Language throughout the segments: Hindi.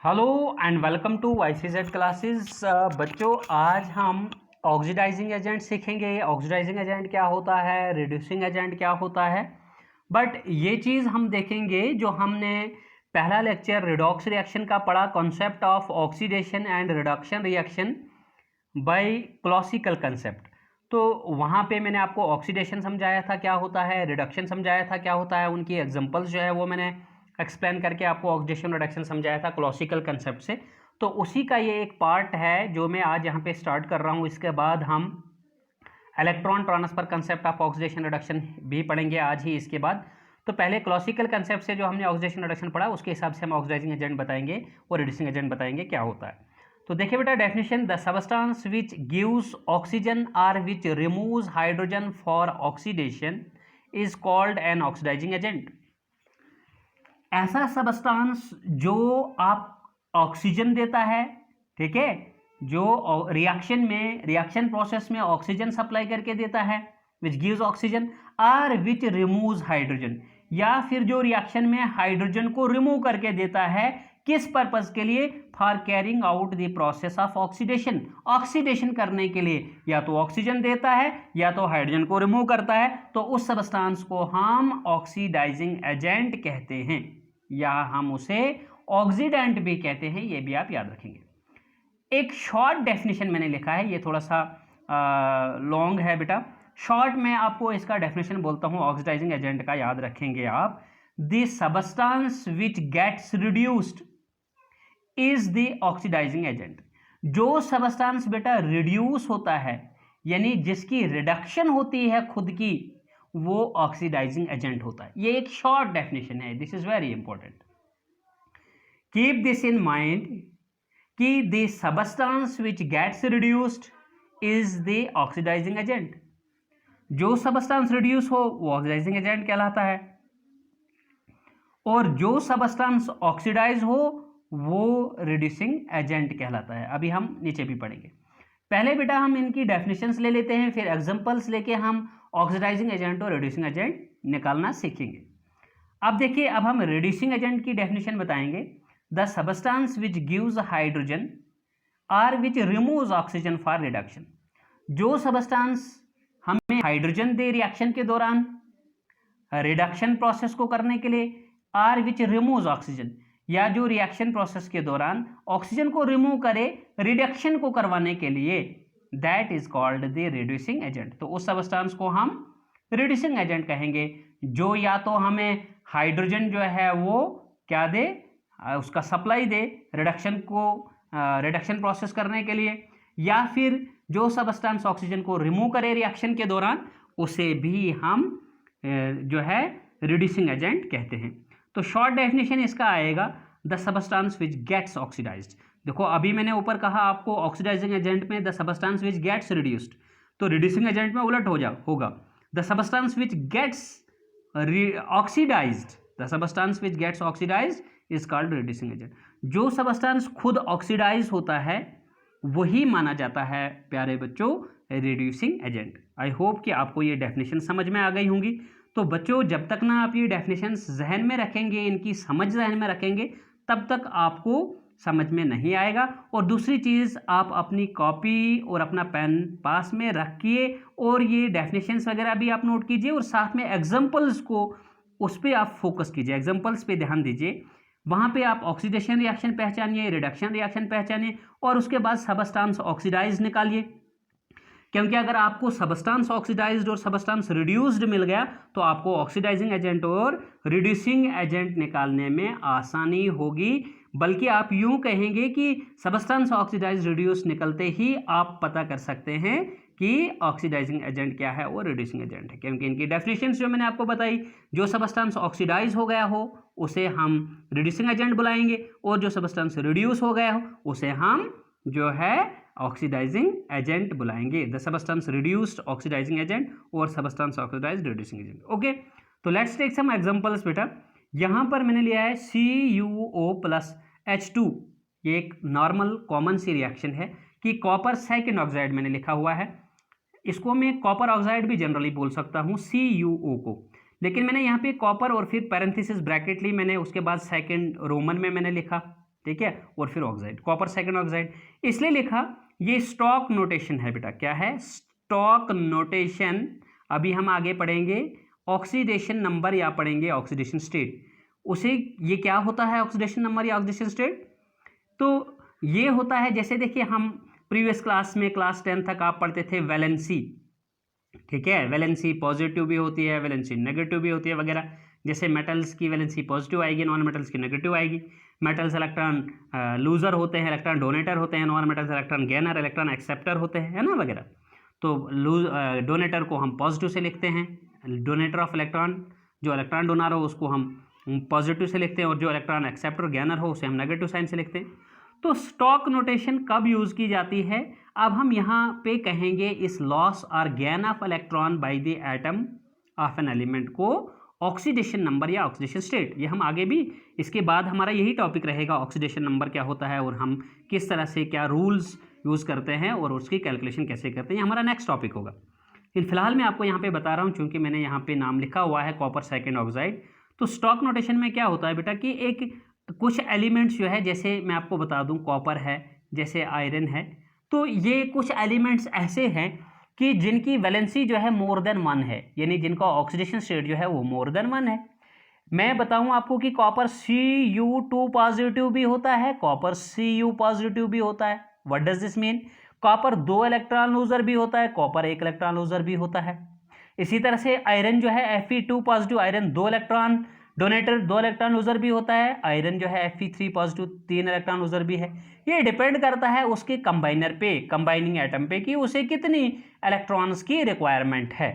Hello and welcome to YCZ classes. बच्चों, आज हम ऑक्सीडाइजिंग एजेंट सीखेंगे। ऑक्सीडाइजिंग एजेंट क्या होता है, रिड्यूसिंग एजेंट क्या होता है। बट ये चीज़ हम देखेंगे जो हमने पहला लेक्चर रिडॉक्स रिएक्शन का पढ़ा, concept of oxidation and reduction reaction by classical concept. तो वहाँ पे मैंने आपको ऑक्सीडेशन समझाया था क्या होता है, रिडक्शन समझाया था क्या होता है, उनकी एग्जांपल्स जो है वो मैंने एक्सप्लेन करके आपको ऑक्सीडेशन रिडक्शन समझाया था क्लासिकल कंसेप्ट से। तो उसी का ये एक पार्ट है जो मैं आज यहाँ पे स्टार्ट कर रहा हूँ। इसके बाद हम electron transfer concept of oxidation reduction भी पढ़ेंगे आज ही इसके बाद। तो पहले क्लासिकल कंसेप्ट से जो हमने ऑक्सीडेशन रिडक्शन पढ़ा उसके हिसाब से हम ऑक्सीडाइजिंग एजेंट बताएंगे और रिड्यूसिंग एजेंट बताएंगे क्या होता है। तो देखिए बेटा, definition: the substance which gives oxygen or which removes hydrogen for oxidation is called an oxidising agent. ऐसा सबस्टेंस जो आप ऑक्सीजन देता है, ठीक है, जो रिएक्शन प्रोसेस में ऑक्सीजन सप्लाई करके देता है, विच gives oxygen, or which removes hydrogen, या फिर जो रिएक्शन में हाइड्रोजन को रिमूव करके देता है, किस पर्पस के लिए? For carrying out the process of oxidation, oxidation करने के लिए या तो ऑक्सीजन देता है या तो हाइड्रोजन को रिमूव करता है। तो उस सबस्टेंस को हम ऑक्सीडाइजिंग एजेंट कहते हैं, या हम उसे ऑक्सीडेंट भी कहते हैं, ये भी आप याद रखेंगे। एक शॉर्ट डेफिनेशन मैंने लिखा है, ये थोड़ा सा लॉन्ग है बेटा। शॉर्ट में आपको इसका डेफिनेशन बोलता हूँ ऑक्सीडाइजिंग एजेंट का, याद रखेंगे आप। The substance which gets reduced is the oxidising agent. जो सबस्टेंस बेटा रिड्यूस होता है, यानी जिसकी रिडक्शन होती है खुद की, वो ऑक्सीडाइजिंग एजेंट होता है। ये एक शॉर्ट डेफिनेशन है, this is very important. Keep this in mind कि the substance which gets reduced is the oxidising agent. जो सबस्टेंस रिड्यूस हो वो ऑक्सीडाइजिंग एजेंट कहलाता है, और जो सबस्टेंस ऑक्सीडाइज हो वो रिड्यूसिंग एजेंट कहलाता है। अभी हम नीचे भी पढ़ेंगे। पहले बेटा हम इनकी डेफिनेशंस ले लेते हैं, फिर एग्जांपल्स लेके हम ऑक्सीडाइजिंग एजेंट और रिड्यूसिंग एजेंट निकालना सीखेंगे। अब देखिए, अब हम रिड्यूसिंग एजेंट की डेफिनेशन बताएंगे। The substance which gives hydrogen और which removes oxygen for reduction. जो सबस्टेंस हमें हाइड्रोजन दे रिएक्शन के दौरान, रिडक्शन प्रोसेस को करने के लिए, और विच रिमूव्स ऑक्सीजन, या जो रिएक्शन प्रोसेस के दौरान ऑक्सीजन को रिमूव करे रिडक्शन को करवाने के लिए, that is called the reducing agent. तो उस सबस्टेंस को हम रिड्यूसिंग एजेंट कहेंगे, जो या तो हमें हाइड्रोजन जो है वो क्या दे, उसका सप्लाई दे रिडक्शन प्रोसेस करने के लिए, या फिर जो सबस्टेंस ऑक्सीजन को रिमूव करे रिएक्शन के दौरान, उसे भी हम जो है रिड्यूसिंग एजेंट कहते हैं। तो शॉर्ट डेफिनेशन इसका आएगा, the substance which gets oxidised. देखो, अभी मैंने ऊपर कहा आपको ऑक्सीडाइजिंग एजेंट में the substance which gets reduced, तो रिड्यूसिंग एजेंट में उलट होगा। The substance which gets oxidised, the substance which gets oxidised is called reducing agent. जो सबस्टेंस खुद ऑक्सीडाइज होता है वही माना जाता है प्यारे बच्चों रिड्यूसिंग एजेंट। आई होप कि आपको ये डेफिनेशन समझ में आ गई होंगी। तो बच्चों, जब तक ना आप ये डेफिनेशंस जहन में रखेंगे, इनकी समझ जहन में रखेंगे, तब तक आपको समझ में नहीं आएगा। और दूसरी चीज़, आप अपनी कॉपी और अपना पेन पास में रखिए और ये डेफिनेशंस वगैरह भी आप नोट कीजिए, और साथ में एग्जांपल्स को उस पर आप फोकस कीजिए, एग्जांपल्स पे ध्यान दीजिए। वहाँ पे आप ऑक्सीडेशन रिएक्शन पहचानिए, रिडक्शन रिएक्शन पहचानिए, और उसके बाद सबस्टेंस ऑक्सीडाइज निकालिए। क्योंकि अगर आपको सबस्टेंस ऑक्सीडाइज्ड और सबस्टेंस रिड्यूस्ड मिल गया तो आपको ऑक्सीडाइजिंग एजेंट और रिड्यूसिंग एजेंट निकालने में आसानी होगी। बल्कि आप यूं कहेंगे कि सबस्टेंस ऑक्सीडाइज्ड रिड्यूस निकलते ही आप पता कर सकते हैं कि ऑक्सीडाइजिंग एजेंट क्या है और रिड्यूसिंग एजेंट है, क्योंकि इनकी डेफिनेशंस जो मैंने आपको बताई, जो सबस्टेंस ऑक्सीडाइज हो गया हो उसे हम रिड्यूसिंग एजेंट बुलाएंगे, और जो सबस्टेंस रिड्यूस हो गया हो उसे हम जो है ऑक्सीडाइजिंग एजेंट बुलाएंगे। The substance reduced oxidising agent और substance oxidised reducing agent. Okay, तो लेट्स टेक सम एग्जांपल्स बेटा। यहाँ पर मैंने लिया है CuO+H2, ये एक नॉर्मल कॉमन सी रिएक्शन है कि कॉपर सेकेंड ऑक्साइड मैंने लिखा हुआ है। इसको मैं कॉपर ऑक्साइड भी जनरली बोल सकता हूँ CuO को, लेकिन मैंने यहाँ पे कॉपर और फिर पैरेंथेसिस ब्रैकेट ली मैंने, उसके बाद सेकेंड रोमन में मैंने लिखा, ठीक है, और फिर ऑक्साइड, कॉपर सेकंड ऑक्साइड, इसलिए लिखा। ये स्टॉक नोटेशन है बेटा, क्या है, स्टॉक नोटेशन। अभी हम आगे पढ़ेंगे ऑक्सीडेशन नंबर या पढ़ेंगे ऑक्सीडेशन स्टेट, उसे ये क्या होता है ऑक्सीडेशन नंबर या ऑक्सीडेशन स्टेट। तो ये होता है, जैसे देखिए हम प्रीवियस क्लास में क्लास 10 तक आप पढ़ते थे वैलेंसी, ठीक है, वैलेंसी पॉजिटिव भी होती है, वैलेंसी नेगेटिव भी होती है वगैरह। जैसे मेटल्स की वैलेंसी पॉजिटिव आएगी, नॉन मेटल्स की नेगेटिव आएगी। मेटल्स इलेक्ट्रॉन लूजर होते हैं, इलेक्ट्रॉन डोनेटर होते हैं, non metals electron gainer, electron acceptor होते हैं, है ना वगैरह। तो डोनेटर को हम पॉजिटिव से लिखते हैं, डोनेटर ऑफ इलेक्ट्रॉन, जो इलेक्ट्रॉन डोनर हो उसको हम पॉजिटिव से लिखते हैं, और जो इलेक्ट्रॉन एक्सेप्टर गेनर हो उसे हम नेगेटिव साइन से लिखते हैं। तो स्टॉक नोटेशन कब यूज़ की जाती है, अब हम यहाँ पे कहेंगे इस लॉस और gain of electron by the atom of an element को ऑक्सीडेशन नंबर या ऑक्सीडेशन स्टेट। ये हम आगे भी, इसके बाद हमारा यही टॉपिक रहेगा, ऑक्सीडेशन नंबर क्या होता है और हम किस तरह से क्या रूल्स यूज़ करते हैं और उसकी कैलकुलेशन कैसे करते हैं, ये हमारा नेक्स्ट टॉपिक होगा। लेकिन फिलहाल मैं आपको यहाँ पे बता रहा हूँ, चूँकि मैंने यहाँ पे नाम लिखा हुआ है कॉपर सेकेंड ऑक्साइड। तो स्टॉक नोटेशन में क्या होता है बेटा कि एक कुछ एलिमेंट्स जो है, जैसे मैं आपको बता दूं कॉपर है, जैसे आयरन है, तो ये कुछ एलिमेंट्स ऐसे हैं कि जिनकी वैलेंसी जो है मोर देन 1 है, यानी जिनका ऑक्सीडेशन स्टेट जो है वो मोर देन 1 है। मैं बताऊं आपको कि कॉपर Cu2 पॉजिटिव भी होता है, कॉपर Cu पॉजिटिव भी होता है। What does this mean, copper 2 electron loser भी होता है, कॉपर 1 इलेक्ट्रॉन लूजर भी होता है। इसी तरह से आयरन जो है Fe2 positive, iron 2 electron donator 2 electron loser भी होता है, आयरन जो है Fe3 पॉजिटिव 3 इलेक्ट्रॉन लूजर भी है। ये डिपेंड करता है उसके कंबाइनर पे, कंबाइनिंग एटम पे, कि उसे कितनी इलेक्ट्रॉन्स की रिक्वायरमेंट है।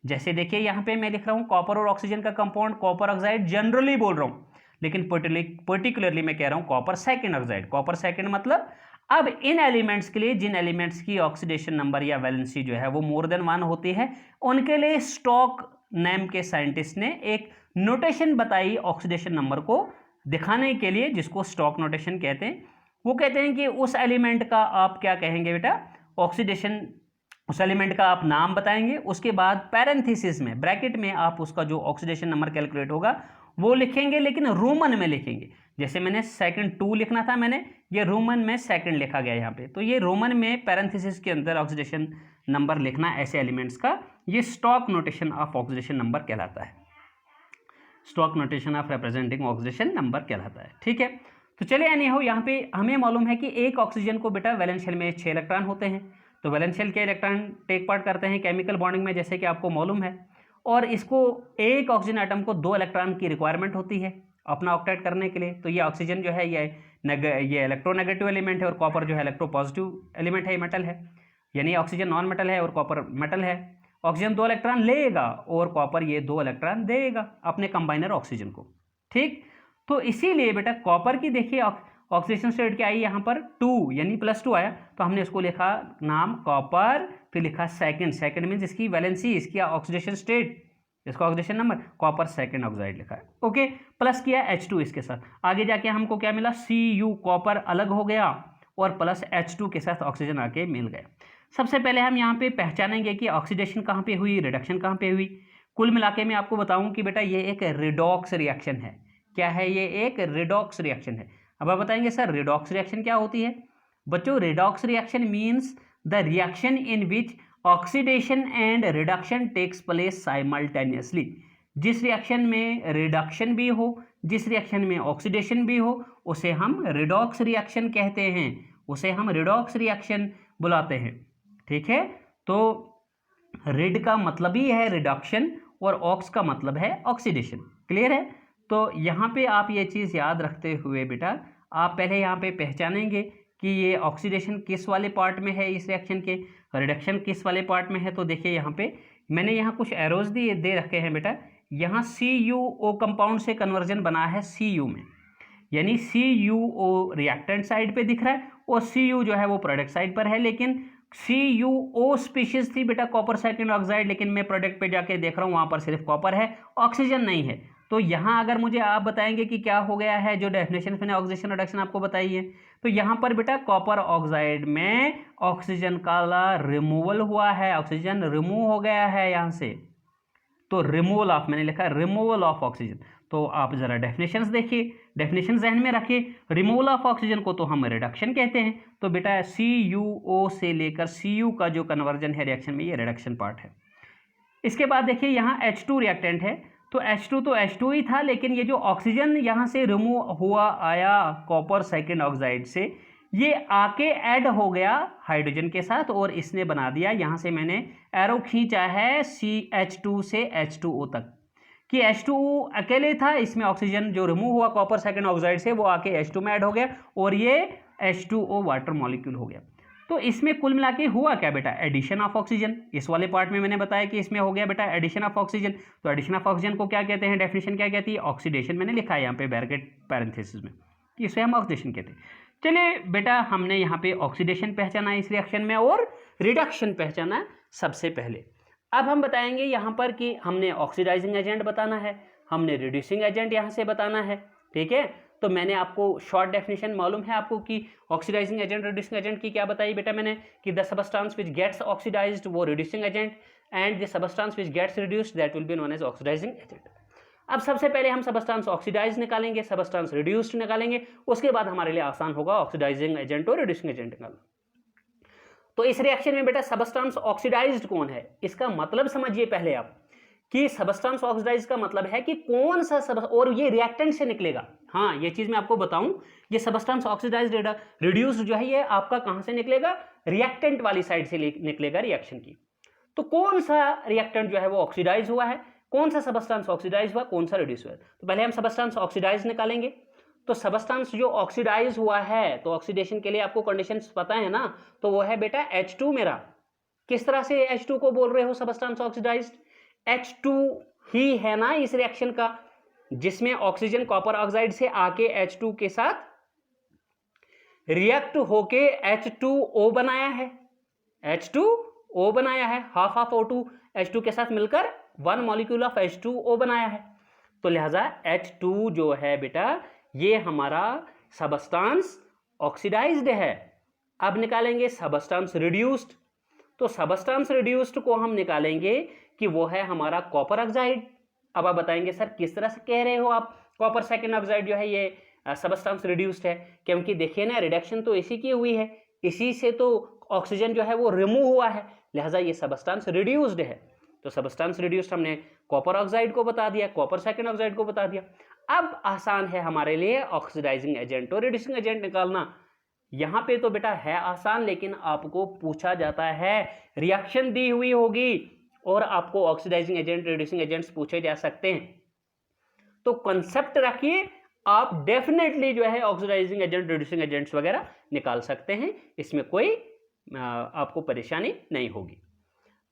जैसे देखिए यहाँ पे मैं लिख रहा हूँ कॉपर और ऑक्सीजन का कंपाउंड कॉपर ऑक्साइड, जनरली बोल रहा हूँ, लेकिन पर्टिकुलरली मैं कह रहा हूँ copper second oxide. Copper second मतलब अब इन एलिमेंट्स के लिए, जिन एलिमेंट्स की ऑक्सीडेशन नंबर या वैलेंसी जो है वो मोर देन 1 होती है, उनके लिए स्टॉक नेम के साइंटिस्ट ने एक नोटेशन बताई ऑक्सीडेशन नंबर को दिखाने के लिए, जिसको स्टॉक नोटेशन कहते हैं। वो कहते हैं कि उस एलिमेंट का आप क्या कहेंगे बेटा, ऑक्सीडेशन, उस एलिमेंट का आप नाम बताएंगे, उसके बाद पैरेंथेसिस में ब्रैकेट में आप उसका जो ऑक्सीडेशन नंबर कैलकुलेट होगा वो लिखेंगे, लेकिन रोमन में लिखेंगे। जैसे मैंने सेकंड 2 लिखना था, मैंने ये रोमन में सेकंड लिखा गया यहाँ पे, तो ये रोमन में पैरेंथेसिस के अंदर ऑक्सीडेशन नंबर लिखना ऐसे एलिमेंट्स का, ये stock notation of oxidation number कहलाता है, stock notation of representing oxidation number कहलाता है। ठीक है, तो चलिए एनी हो, यहाँ पे हमें मालूम है कि एक ऑक्सीजन को बेटा वैलेंस शेल में 6 इलेक्ट्रॉन होते हैं, तो वैलेंस शेल के इलेक्ट्रॉन टेक पार्ट करते हैं केमिकल बॉन्डिंग में, जैसे कि आपको मालूम है, और इसको एक ऑक्सीजन आइटम को 2 इलेक्ट्रॉन की रिक्वायरमेंट होती है अपना ऑक्टेट करने के लिए। तो ये ऑक्सीजन जो है ये इलेक्ट्रोनेगेटिव एलिमेंट है, और कॉपर जो है इलेक्ट्रोपॉजिटिव एलिमेंट है, ये मेटल है, यानी ऑक्सीजन नॉन मेटल है और कॉपर मेटल है। ऑक्सीजन 2 इलेक्ट्रॉन लेगा और कॉपर ये 2 इलेक्ट्रॉन देगा अपने कंबाइनर ऑक्सीजन को। ठीक, तो इसीलिए बेटा कॉपर की देखिए ऑक्सीडेशन स्टेट क्या आई यहाँ पर 2, यानी +2 आया, तो हमने इसको लिखा नाम कॉपर, फिर लिखा सेकंड, सेकंड मीन्स इसकी वैलेंसी, इसकी ऑक्सीडेशन स्टेट, इसका oxidation number, copper second oxide लिखा है। ओके, प्लस किया H2 इसके साथ, आगे जाके हमको क्या मिला, Cu, कॉपर अलग हो गया और प्लस H2 के साथ ऑक्सीजन आके मिल गया। सबसे पहले हम यहाँ पे पहचानेंगे कि ऑक्सीडेशन कहाँ पे हुई, रिडक्शन कहाँ पे हुई। कुल मिलाके मैं आपको बताऊँ कि बेटा ये एक रिडॉक्स रिएक्शन है। क्या है, ये एक रिडॉक्स रिएक्शन है। अब आप बताएंगे सर रिडॉक्स रिएक्शन क्या होती है। बच्चों, redox reaction means the reaction in which oxidation and reduction takes place simultaneously. जिस रिएक्शन में रिडक्शन भी हो, जिस रिएक्शन में ऑक्सीडेशन भी हो, उसे हम रिडॉक्स रिएक्शन कहते हैं, उसे हम रिडॉक्स रिएक्शन बुलाते हैं। ठीक है, तो रिड का मतलब ही है रिडक्शन और ऑक्स का मतलब है ऑक्सीडेशन। क्लियर है, तो यहाँ पे आप ये चीज़ याद रखते हुए बेटा आप पहले यहाँ पे पहचानेंगे कि ये ऑक्सीडेशन किस वाले पार्ट में है इस रिएक्शन के, रिडक्शन किस वाले पार्ट में है। तो देखिए यहाँ पे मैंने यहाँ कुछ एरोज दे रखे हैं बेटा। यहाँ CuO कंपाउंड से कन्वर्जन बना है Cu में, यानी CuO रिएक्टेंट साइड पे दिख रहा है और Cu जो है वो प्रोडक्ट साइड पर है। लेकिन CuO स्पीशीज थी बेटा कॉपर सेकेंड ऑक्साइड, लेकिन मैं प्रोडक्ट पे जाके देख रहा हूँ वहाँ पर सिर्फ कॉपर है, ऑक्सीजन नहीं है। तो यहाँ अगर मुझे आप बताएंगे कि क्या हो गया है, जो डेफिनेशन मैंने ऑक्सीडेशन रिडक्शन आपको बताई है, तो यहाँ पर बेटा कॉपर ऑक्साइड में ऑक्सीजन का रिमूवल हुआ है, ऑक्सीजन रिमूव हो गया है यहाँ से। तो रिमूवल ऑफ, मैंने लिखा रिमूवल ऑफ ऑक्सीजन। तो आप ज़रा डेफिनेशंस देखिए, डेफिनेशन जहन में रखिए, रिमूवल ऑफ ऑक्सीजन को तो हम रिडक्शन कहते हैं, तो बेटा CuO से लेकर Cu का जो कन्वर्जन है रिएक्शन में, ये रिडक्शन पार्ट है। इसके बाद देखिए यहाँ H2 रिएक्टेंट है, तो H2 ही था, लेकिन ये जो ऑक्सीजन यहाँ से रिमूव हुआ आया कॉपर सेकेंड ऑक्साइड से, ये आके ऐड हो गया हाइड्रोजन के साथ और इसने बना दिया, यहाँ से मैंने एरो खींचा है CH2 से H2O तक, कि H2O अकेले था, इसमें ऑक्सीजन जो रिमूव हुआ कॉपर सेकेंड ऑक्साइड से वो आके H2 में ऐड हो गया और ये H2O वाटर मॉलिक्यूल हो गया। तो इसमें कुल मिला के हुआ क्या बेटा, एडिशन ऑफ ऑक्सीजन। इस वाले पार्ट में मैंने बताया कि इसमें हो गया बेटा एडिशन ऑफ ऑक्सीजन। तो एडिशन ऑफ ऑक्सीजन को क्या कहते हैं, डेफिनेशन क्या कहती है, ऑक्सीडेशन। मैंने लिखा है यहाँ पे ब्रैकेट पैरेंथेसिस में कि इसे हम ऑक्सीडेशन कहते हैं। चलिए बेटा, हमने यहाँ पे ऑक्सीडेशन पहचाना इस रिएक्शन में और रिडक्शन पहचाना सबसे पहले। अब हम बताएंगे यहाँ पर कि हमने ऑक्सीडाइजिंग एजेंट बताना है, हमने रिड्यूसिंग एजेंट यहाँ से बताना है, ठीक है। तो मैंने आपको शॉर्ट डेफिनेशन मालूम है आपको कि ऑक्सीडाइजिंग एजेंट रिड्यूसिंग एजेंट की क्या बताई बेटा मैंने, कि the substance which gets oxidised वो reducing agent and the substance which gets reduced that will be known as oxidising agent. अब सबसे पहले हम सबस्टेंस ऑक्सीडाइज निकालेंगे, सबस्टेंस रिड्यूस्ड निकालेंगे, उसके बाद हमारे लिए आसान होगा ऑक्सीडाइजिंग एजेंट और रिड्यूसिंग एजेंट निकालना। तो इस रिएक्शन में बेटा सबस्टेंस ऑक्सीडाइज्ड कौन है, इसका मतलब समझिए पहले आप कि सबस्टेंस ऑक्सीडाइज का मतलब है कि कौन सा और ये रिएक्टेंट से निकलेगा। हाँ, ये चीज मैं आपको बताऊं, ये सबस्टेंस ऑक्सीडाइज्ड रिड्यूस्ड जो है ये आपका कहां से निकलेगा, रिएक्टेंट वाली साइड से निकलेगा रिएक्शन की। तो कौन सा रिएक्टेंट जो है वो ऑक्सीडाइज हुआ है, कौन सा सबस्टेंस ऑक्सीडाइज हुआ, कौन सा रिड्यूस हुआ। तो पहले हम सबस्टेंस ऑक्सीडाइज निकालेंगे। तो सबस्टेंस जो ऑक्सीडाइज हुआ है, तो ऑक्सीडेशन के लिए आपको कंडीशंस पता है ना, तो वो है बेटा H2 मेरा। किस तरह से H2 को बोल रहे हो सबस्टेंस ऑक्सीडाइज्ड, H2 ही है ना इस रिएक्शन का, जिसमें ऑक्सीजन कॉपर ऑक्साइड से आके H2 के साथ रिएक्ट होके H2O बनाया है, H2O बनाया है, हाफ ऑफ O2 H2 के साथ मिलकर 1 मॉलिक्यूल ऑफ H2O बनाया है। तो लिहाजा H2 जो है बेटा ये हमारा सबस्टेंस ऑक्सीडाइज्ड है। अब निकालेंगे सबस्टेंस रिड्यूस्ड। तो सबस्टेंस रिड्यूस्ड को हम निकालेंगे कि वो है हमारा कॉपर ऑक्साइड। अब आप बताएंगे सर किस तरह से कह रहे हो आप, कॉपर सेकेंड ऑक्साइड जो है ये सबस्टेंस रिड्यूस्ड है, क्योंकि देखिए ना रिडक्शन तो इसी की हुई है, इसी से तो ऑक्सीजन जो है वो रिमूव हुआ है, लिहाजा ये सबस्टेंस रिड्यूस्ड है। तो सबस्टेंस रिड्यूस्ड हमने कॉपर ऑक्साइड को बता दिया, कॉपर सेकेंड ऑक्साइड को बता दिया। अब आसान है हमारे लिए ऑक्सीडाइजिंग एजेंट और रिड्यूसिंग एजेंट निकालना। यहां पे तो बेटा है आसान, लेकिन आपको पूछा जाता है, रिएक्शन दी हुई होगी और आपको ऑक्सीडाइजिंग एजेंट रिड्यूसिंग एजेंट्स पूछे जा सकते हैं। तो कंसेप्ट रखिए, आप डेफिनेटली जो है ऑक्सीडाइजिंग एजेंट रिड्यूसिंग एजेंट्स वगैरह निकाल सकते हैं, इसमें कोई आपको परेशानी नहीं होगी।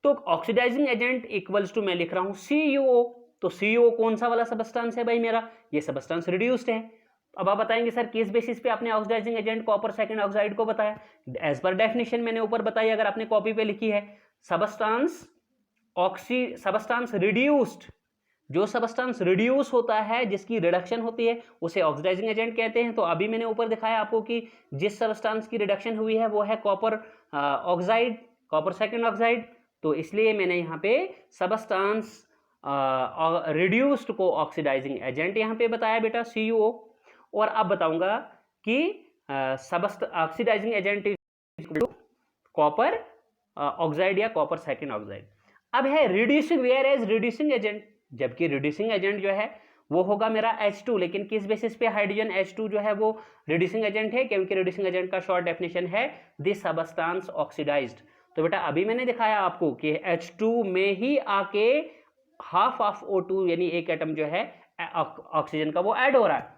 तो ऑक्सीडाइजिंग एजेंट इक्वल्स टू मैं लिख रहा हूं CuO। तो CuO कौन सा वाला सबस्टेंस है भाई मेरा, ये सबस्टेंस रिड्यूस्ड है। अब आप बताएंगे सर किस बेसिस पे आपने oxidising agent copper second oxide को बताया, एज पर डेफिनेशन मैंने ऊपर बताई, अगर आपने कॉपी पे लिखी है, सबस्टेंस रिड्यूस्ड, जो सबस्टेंस रिड्यूस होता है जिसकी रिडक्शन होती है उसे ऑक्सीडाइजिंग एजेंट कहते हैं। तो अभी मैंने ऊपर दिखाया आपको कि जिस सबस्टेंस की रिडक्शन हुई है वो है copper oxide, copper second oxide, तो इसलिए मैंने यहाँ पे सबस्टेंस रिड्यूस्ड को ऑक्सीडाइजिंग एजेंट यहाँ पे बताया बेटा CuO। और अब बताऊंगा कि ऑक्सीडाइजिंग एजेंट कॉपर ऑक्साइड या कॉपर सेकेंड ऑक्साइड। अब है reducing, whereas reducing agent, जबकि रिड्यूसिंग एजेंट जो है वो होगा मेरा H2, लेकिन किस बेसिस पे हाइड्रोजन H2 जो है वो रिड्यूसिंग एजेंट है, क्योंकि रिड्यूसिंग एजेंट का शॉर्ट डेफिनेशन है दिस सबस्टेंस ऑक्सीडाइज्ड। तो बेटा अभी मैंने दिखाया आपको कि H2 में ही आके हाफ ऑफ O2 यानी एक एटम जो है ऑक्सीजन का वो ऐड हो रहा है,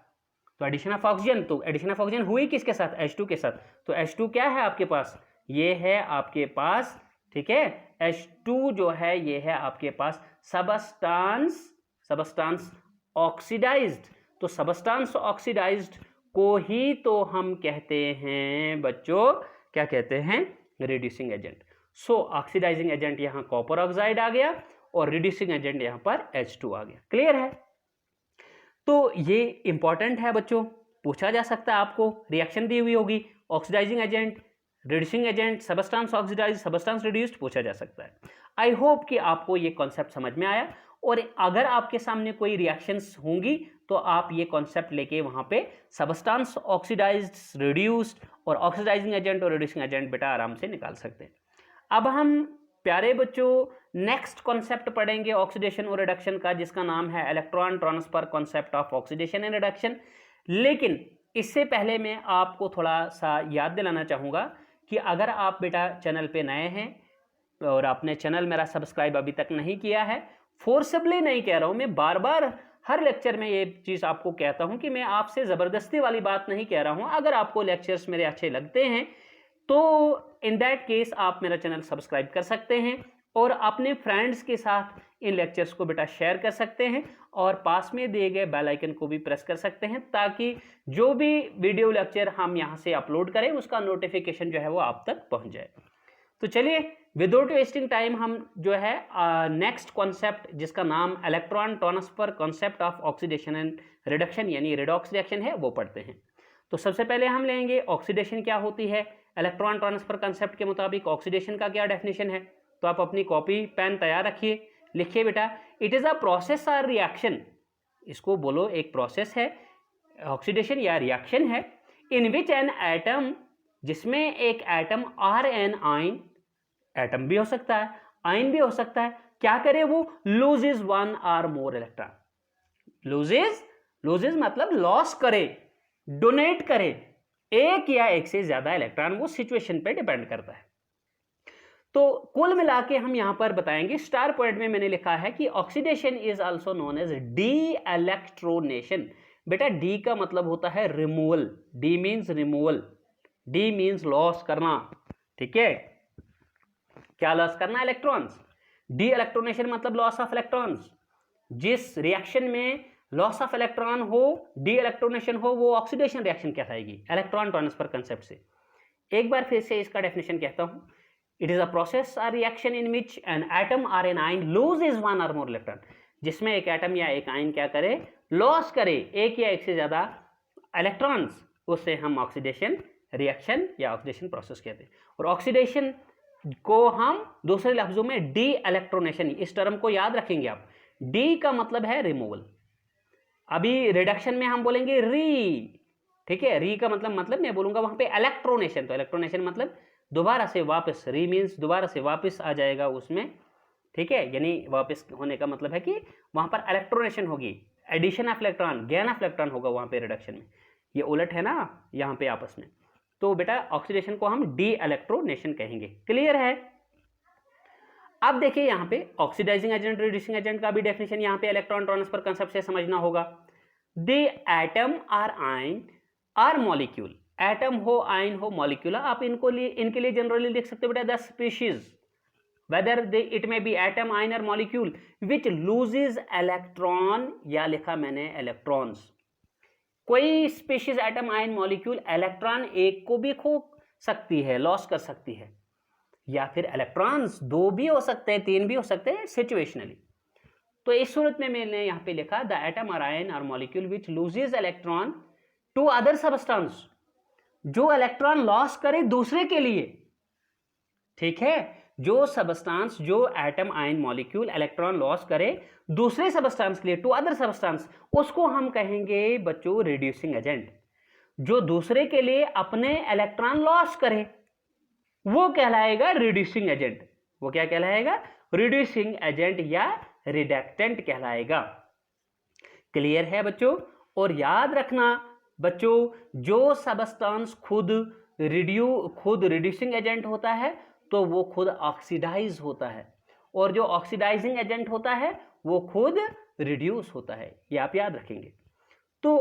तो एडिशन ऑफ ऑक्सीजन। तो एडिशन ऑफ ऑक्सीजन हुई किसके साथ, H2 के साथ। तो H2 क्या है आपके पास, ये है आपके पास, ठीक है, H2 जो है ये है आपके पास सबस्टेंस ऑक्सीडाइज्ड। तो सबस्टेंस ऑक्सीडाइज्ड को ही तो हम कहते हैं बच्चों, क्या कहते हैं, रिड्यूसिंग एजेंट। सो ऑक्सीडाइजिंग एजेंट यहाँ कॉपर ऑक्साइड आ गया और रिड्यूसिंग एजेंट यहाँ पर H2 आ गया। क्लियर है। तो ये इंपॉर्टेंट है बच्चों, पूछा जा सकता है आपको, रिएक्शन दी हुई होगी, oxidizing agent, reducing agent, substance oxidize, substance reduced, पूछा जा सकता है। आई होप कि आपको ये कॉन्सेप्ट समझ में आया, और अगर आपके सामने कोई रिएक्शंस होंगी तो आप ये कॉन्सेप्ट लेके वहाँ पे सबस्टेंस ऑक्सीडाइज्ड, रिड्यूस्ड और ऑक्सीडाइजिंग एजेंट और रिड्यूसिंग एजेंट बेटा आराम से निकाल सकते हैं। अब हम प्यारे बच्चों नेक्स्ट कॉन्सेप्ट पढ़ेंगे ऑक्सीडेशन और रिडक्शन का, जिसका नाम है electron transfer concept of oxidation and reduction. लेकिन इससे पहले मैं आपको थोड़ा सा याद दिलाना चाहूँगा कि अगर आप बेटा चैनल पे नए हैं और आपने चैनल मेरा सब्सक्राइब अभी तक नहीं किया है, फोर्सबली नहीं कह रहा हूँ, मैं बार बार हर लेक्चर में ये चीज़ आपको कहता हूँ कि मैं आपसे ज़बरदस्ती वाली बात नहीं कह रहा हूँ। अगर आपको लेक्चर्स मेरे अच्छे लगते हैं तो इन दैट केस आप मेरा चैनल सब्सक्राइब कर सकते हैं और अपने फ्रेंड्स के साथ इन लेक्चर्स को बेटा शेयर कर सकते हैं और पास में दिए गए बेल आइकन को भी प्रेस कर सकते हैं, ताकि जो भी वीडियो लेक्चर हम यहाँ से अपलोड करें उसका नोटिफिकेशन जो है वो आप तक पहुँच जाए। तो चलिए विदाउट वेस्टिंग टाइम हम जो है नेक्स्ट कॉन्सेप्ट, जिसका नाम electron transfer concept of oxidation and reduction यानी रेडॉक्स रिएक्शन है, वो पढ़ते हैं। तो सबसे पहले हम लेंगे ऑक्सीडेशन क्या होती है। इलेक्ट्रॉन ट्रांसफर कंसेप्ट के मुताबिक ऑक्सीडेशन का क्या डेफिनेशन है, तो आप अपनी कॉपी पेन तैयार रखिए, लिखिए बेटा, इट इज़ अ प्रोसेस और रिएक्शन, इसको बोलो एक प्रोसेस है, ऑक्सीडेशन या रिएक्शन है, इन विच एन एटम, जिसमें एक एटम आर एन आइन, एटम भी हो सकता है आइन भी हो सकता है, क्या करे वो, loses one or more electron, loses मतलब लॉस करे, डोनेट करे एक या एक से ज्यादा इलेक्ट्रॉन, वो सिचुएशन पे डिपेंड करता है। तो कुल मिला के हम यहां पर बताएंगे, स्टार पॉइंट में मैंने लिखा है कि oxidation is also known as de electronation. बेटा डी का मतलब होता है removal, de means removal, de means loss करना, ठीक है, क्या लॉस करना, इलेक्ट्रॉन्स। डी इलेक्ट्रोनेशन मतलब लॉस ऑफ इलेक्ट्रॉन्स। जिस रिएक्शन में लॉस ऑफ इलेक्ट्रॉन हो, डी इलेक्ट्रोनेशन हो, वो ऑक्सीडेशन रिएक्शन कहलाएगी इलेक्ट्रॉन ट्रांसफर कंसेप्ट से। एक बार फिर से इसका डेफिनेशन कहता हूं, इट इज अ प्रोसेस और reaction in which an atom और एन आइन लूजेज वन और मोर इलेक्ट्रॉन, जिसमें एक एटम या एक आइन क्या करे, लॉस करे एक या एक से ज्यादा इलेक्ट्रॉन्स, उससे हम ऑक्सीडेशन रिएक्शन या ऑक्सीडेशन प्रोसेस कहते हैं। और ऑक्सीडेशन को हम दूसरे लफ्जों में डी इलेक्ट्रोनेशन, इस टर्म को याद रखेंगे आप, डी का मतलब है रिमूवल, अभी रिडक्शन में हम बोलेंगे री, ठीक है, री का मतलब मैं बोलूंगा वहां पे इलेक्ट्रोनेशन, तो इलेक्ट्रोनेशन मतलब दोबारा से वापस, री मीन्स दोबारा से वापस आ जाएगा उसमें, ठीक है, यानी वापस होने का मतलब है कि वहां पर इलेक्ट्रोनेशन होगी, addition of electron, gain of electron होगा वहां पे रिडक्शन में, ये उलट है ना यहाँ पे आपस में। तो बेटा ऑक्सीडेशन को हम डी इलेक्ट्रोनेशन कहेंगे, क्लियर है। अब देखिए यहाँ पे ऑक्सीडाइजिंग एजेंट, रिड्यूसिंग एजेंट का भी डेफिनेशन यहाँ पे इलेक्ट्रॉन ट्रांसफर कंसेप्ट से समझना होगा। द एटम आर आइन आर मॉलिक्यूल, एटम हो आइन हो मॉलिक्यूल, आप इनके लिए जनरली लिख सकते हो बेटा the species, whether they it may be atom आइन और मॉलिक्यूल विच लूजेज इलेक्ट्रॉन, या लिखा मैंने इलेक्ट्रॉन्स, कोई स्पीशीज एटम आइन मॉलिक्यूल इलेक्ट्रॉन एक को भी खो सकती है, लॉस कर सकती है, या फिर इलेक्ट्रॉन्स दो भी हो सकते हैं, तीन भी हो सकते हैं सिचुएशनली। तो इस सूरत में मैंने यहां पे लिखा द एटम और आयन और molecule which loses electron to other substance, जो इलेक्ट्रॉन लॉस करे दूसरे के लिए, ठीक है, जो सबस्टेंस, जो atom ion molecule electron loss करे दूसरे सबस्टेंस के लिए, टू अदर सबस्टेंस, उसको हम कहेंगे बच्चों रिड्यूसिंग एजेंट। जो दूसरे के लिए अपने इलेक्ट्रॉन लॉस करे वो कहलाएगा रिड्यूसिंग एजेंट, वो क्या कहलाएगा, रिड्यूसिंग एजेंट या रिडक्टेंट कहलाएगा। क्लियर है बच्चों। और याद रखना बच्चों, जो सबस्टेंस खुद रिड्यूसिंग एजेंट होता है तो वो खुद ऑक्सीडाइज होता है, और जो ऑक्सीडाइजिंग एजेंट होता है वो खुद रिड्यूस होता है, ये आप याद रखेंगे। तो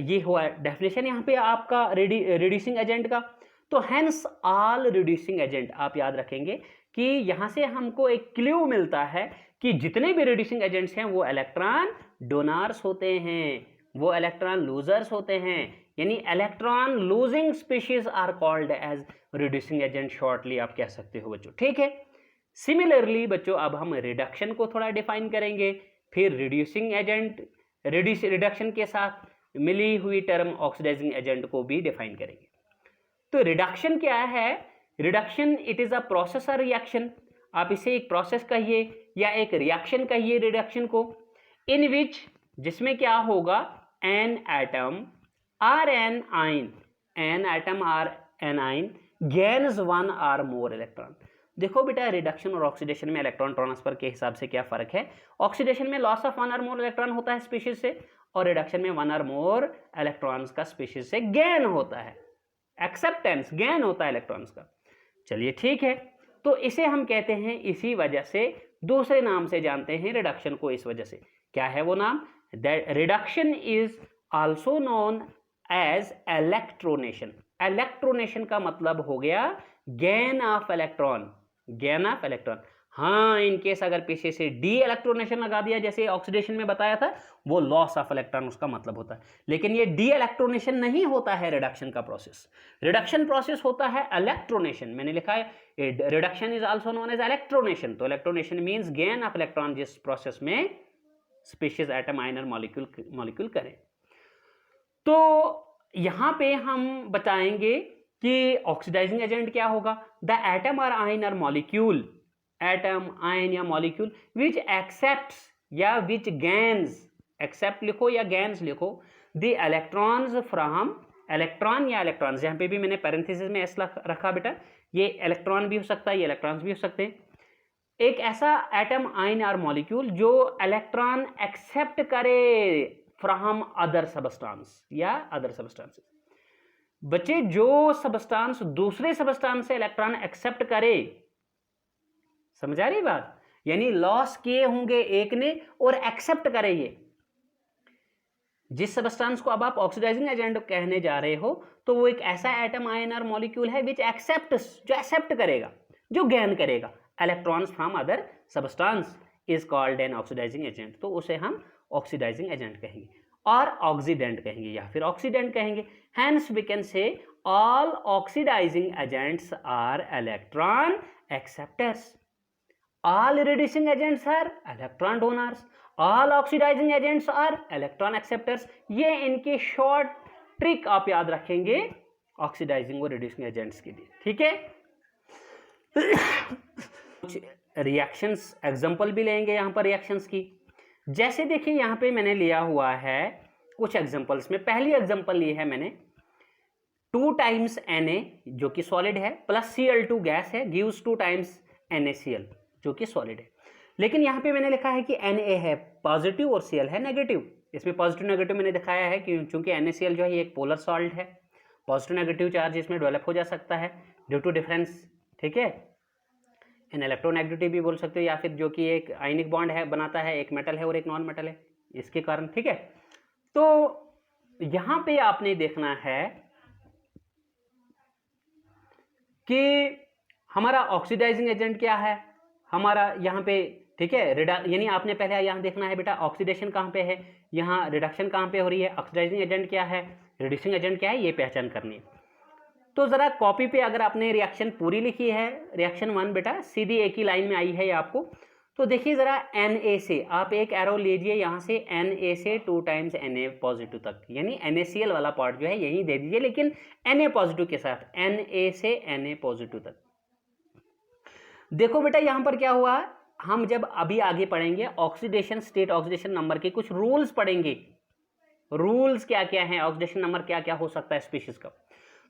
ये हुआ डेफिनेशन यहाँ पे आपका रिड्यूसिंग एजेंट का। तो हेंस ऑल रिड्यूसिंग एजेंट, आप याद रखेंगे कि यहाँ से हमको एक क्लू मिलता है कि जितने भी रिड्यूसिंग एजेंट्स हैं वो इलेक्ट्रॉन डोनर्स होते हैं, वो इलेक्ट्रॉन लूजर्स होते हैं, यानी electron losing species are called as reducing agent, shortly आप कह सकते हो बच्चों, ठीक है। सिमिलरली बच्चों अब हम रिडक्शन को थोड़ा डिफाइन करेंगे, फिर रिड्यूसिंग एजेंट, रिडक्शन के साथ मिली हुई टर्म ऑक्सीडाइजिंग एजेंट को भी डिफाइन करेंगे। तो रिडक्शन क्या है, reduction it is a process और रिएक्शन, आप इसे एक प्रोसेस कहिए या एक रिएक्शन कहिए रिडक्शन को, इन विच जिसमें क्या होगा, an atom or an ion, an atom or an ion gains one or more electron. देखो बेटा, रिडक्शन और ऑक्सीडेशन में इलेक्ट्रॉन ट्रांसफर के हिसाब से क्या फर्क है। ऑक्सीडेशन में लॉस ऑफ वन और मोर इलेक्ट्रॉन होता है स्पीशीज से, और रिडक्शन में वन और मोर इलेक्ट्रॉन्स का स्पीशीज से गेन होता है, एक्सेप्टेंस गेन होता है इलेक्ट्रॉन्स का। चलिए ठीक है, तो इसे हम कहते हैं, इसी वजह से दूसरे नाम से जानते हैं रिडक्शन को। इस वजह से क्या है वो नाम, that reduction is also known as electronation. Electronation का मतलब हो गया gain of electron, gain of electron. हाँ, इनकेस अगर पीछे से डी इलेक्ट्रोनेशन लगा दिया जैसे ऑक्सीडेशन में बताया था, वो लॉस ऑफ इलेक्ट्रॉन उसका मतलब होता है। लेकिन ये डी इलेक्ट्रोनेशन नहीं होता है रिडक्शन का प्रोसेस। रिडक्शन प्रोसेस होता है इलेक्ट्रोनेशन। मैंने लिखा है reduction is also known as electronation. तो electronation means gain of electron, जिस प्रोसेस में स्पीशीज एटम आयन और मॉलिक्यूल करें। तो यहां पे हम बताएंगे कि ऑक्सीडाइजिंग एजेंट क्या होगा। द एटम और आयन और मॉलिक्यूल, एटम आयन या मॉलिक्यूल विच एक्सेप्ट्स या विच गेन्स, एक्सेप्ट लिखो या गेन्स लिखो, द इलेक्ट्रॉन्स फ्रॉम, इलेक्ट्रॉन या इलेक्ट्रॉन्स, यहाँ पे भी मैंने पैरेंथेसिस में एस रखा बेटा, ये इलेक्ट्रॉन भी हो सकता है, ये इलेक्ट्रॉन्स भी हो सकते हैं। एक ऐसा एटम आयन और मॉलिक्यूल जो इलेक्ट्रॉन एक्सेप्ट करे फ्रॉम अदर सबस्टांस या अदर सबस्टांसेस। बच्चे, जो सबस्टांस दूसरे सबस्टांस से इलेक्ट्रॉन एक्सेप्ट करे, समझ आ रही बात, यानी लॉस किए होंगे एक ने और एक्सेप्ट करे ये। जिस सबस्टांस को अब आप ऑक्सीडाइजिंग एजेंट कहने जा रहे हो, तो वो एक ऐसा एटम आयन और मॉलिक्यूल है विच एक्सेप्ट्स, जो एक्सेप्ट करेगा, जो गेन करेगा electrons from other substance, is called an oxidising agent. तो उसे हम ऑक्सीडाइजिंग एजेंट कहेंगे और ऑक्सीडेंट कहेंगे या फिर ऑक्सीडेंट कहेंगे। Hence we can say all oxidizing agents are electron acceptors, all reducing agents are electron donors, all oxidizing agents are electron acceptors। ये इनके शॉर्ट ट्रिक आप याद रखेंगे ऑक्सीडाइजिंग और रिड्यूसिंग एजेंट्स के लिए, ठीक है। कुछ रिएक्शंस एग्जांपल भी लेंगे यहाँ पर रिएक्शंस की। जैसे देखिए यहाँ पे मैंने लिया हुआ है कुछ एग्जांपल्स में। पहली एग्जांपल ली है मैंने 2 टाइम्स Na जो कि सॉलिड है प्लस Cl2 गैस है, गिव्स 2 टाइम्स NaCl जो कि सॉलिड है। लेकिन यहाँ पे मैंने लिखा है कि Na है पॉजिटिव और Cl है नेगेटिव। इसमें पॉजिटिव नेगेटिव मैंने दिखाया है कि चूंकि NaCl जो है ये एक पोलर सॉल्ट है, पॉजिटिव नेगेटिव चार्ज इसमें डेवलप हो जा सकता है ड्यू टू डिफरेंस, ठीक है। इन इलेक्ट्रोनेगेटिविटी भी बोल सकते हो, या फिर जो कि एक आयनिक बॉन्ड है बनाता है, एक मेटल है और एक नॉन मेटल है, इसके कारण, ठीक है। तो यहाँ पे आपने देखना है कि हमारा ऑक्सीडाइजिंग एजेंट क्या है हमारा यहाँ पे, ठीक है। यानी आपने पहले यहाँ देखना है बेटा ऑक्सीडेशन कहाँ पे है, यहाँ रिडक्शन कहाँ पे हो रही है, ऑक्सीडाइजिंग एजेंट क्या है, रिड्यूसिंग एजेंट क्या है, ये पहचान करनी है। तो जरा कॉपी पे अगर आपने रिएक्शन पूरी लिखी है, रिएक्शन 1 बेटा सीधी एक ही लाइन में आई है ये आपको, तो देखिए जरा Na से आप एक एरो लीजिए, यहाँ से Na से 2 टाइम्स Na पॉजिटिव तक, यानी NaCl वाला पार्ट जो है यही दे दीजिए, लेकिन Na पॉजिटिव के साथ, Na से Na पॉजिटिव तक। देखो बेटा यहाँ पर क्या हुआ, हम जब अभी आगे पढ़ेंगे ऑक्सीडेशन स्टेट, ऑक्सीडेशन नंबर के कुछ रूल्स पढ़ेंगे। रूल्स क्या क्या हैं, ऑक्सीडेशन नंबर क्या क्या हो सकता है स्पीशीज का।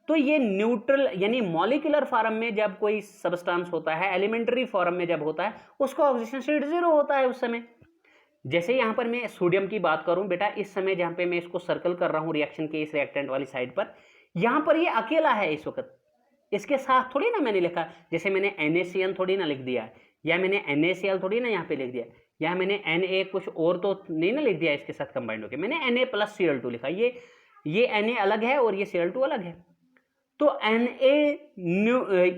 तो ये न्यूट्रल यानी मॉलिक्यूलर फॉर्म में जब कोई सबस्टांस होता है, एलिमेंट्री फॉर्म में जब होता है, उसका ऑक्सीडेशन स्टेट 0 होता है उस समय। जैसे यहाँ पर मैं सोडियम की बात करूं बेटा, इस समय जहाँ पे मैं इसको सर्कल कर रहा हूँ रिएक्शन के इस रिएक्टेंट वाली साइड पर, यहाँ पर ये अकेला है इस वक्त, इसके साथ थोड़ी ना मैंने लिखा, जैसे मैंने NaCl थोड़ी ना लिख दिया है, या मैंने NaCl थोड़ी ना यहाँ पे लिख दिया, या मैंने Na कुछ और तो नहीं ना लिख दिया इसके साथ कंबाइंड होकर, मैंने Na प्लस Cl2 लिखा। ये Na अलग है और ये Cl2 अलग है। तो Na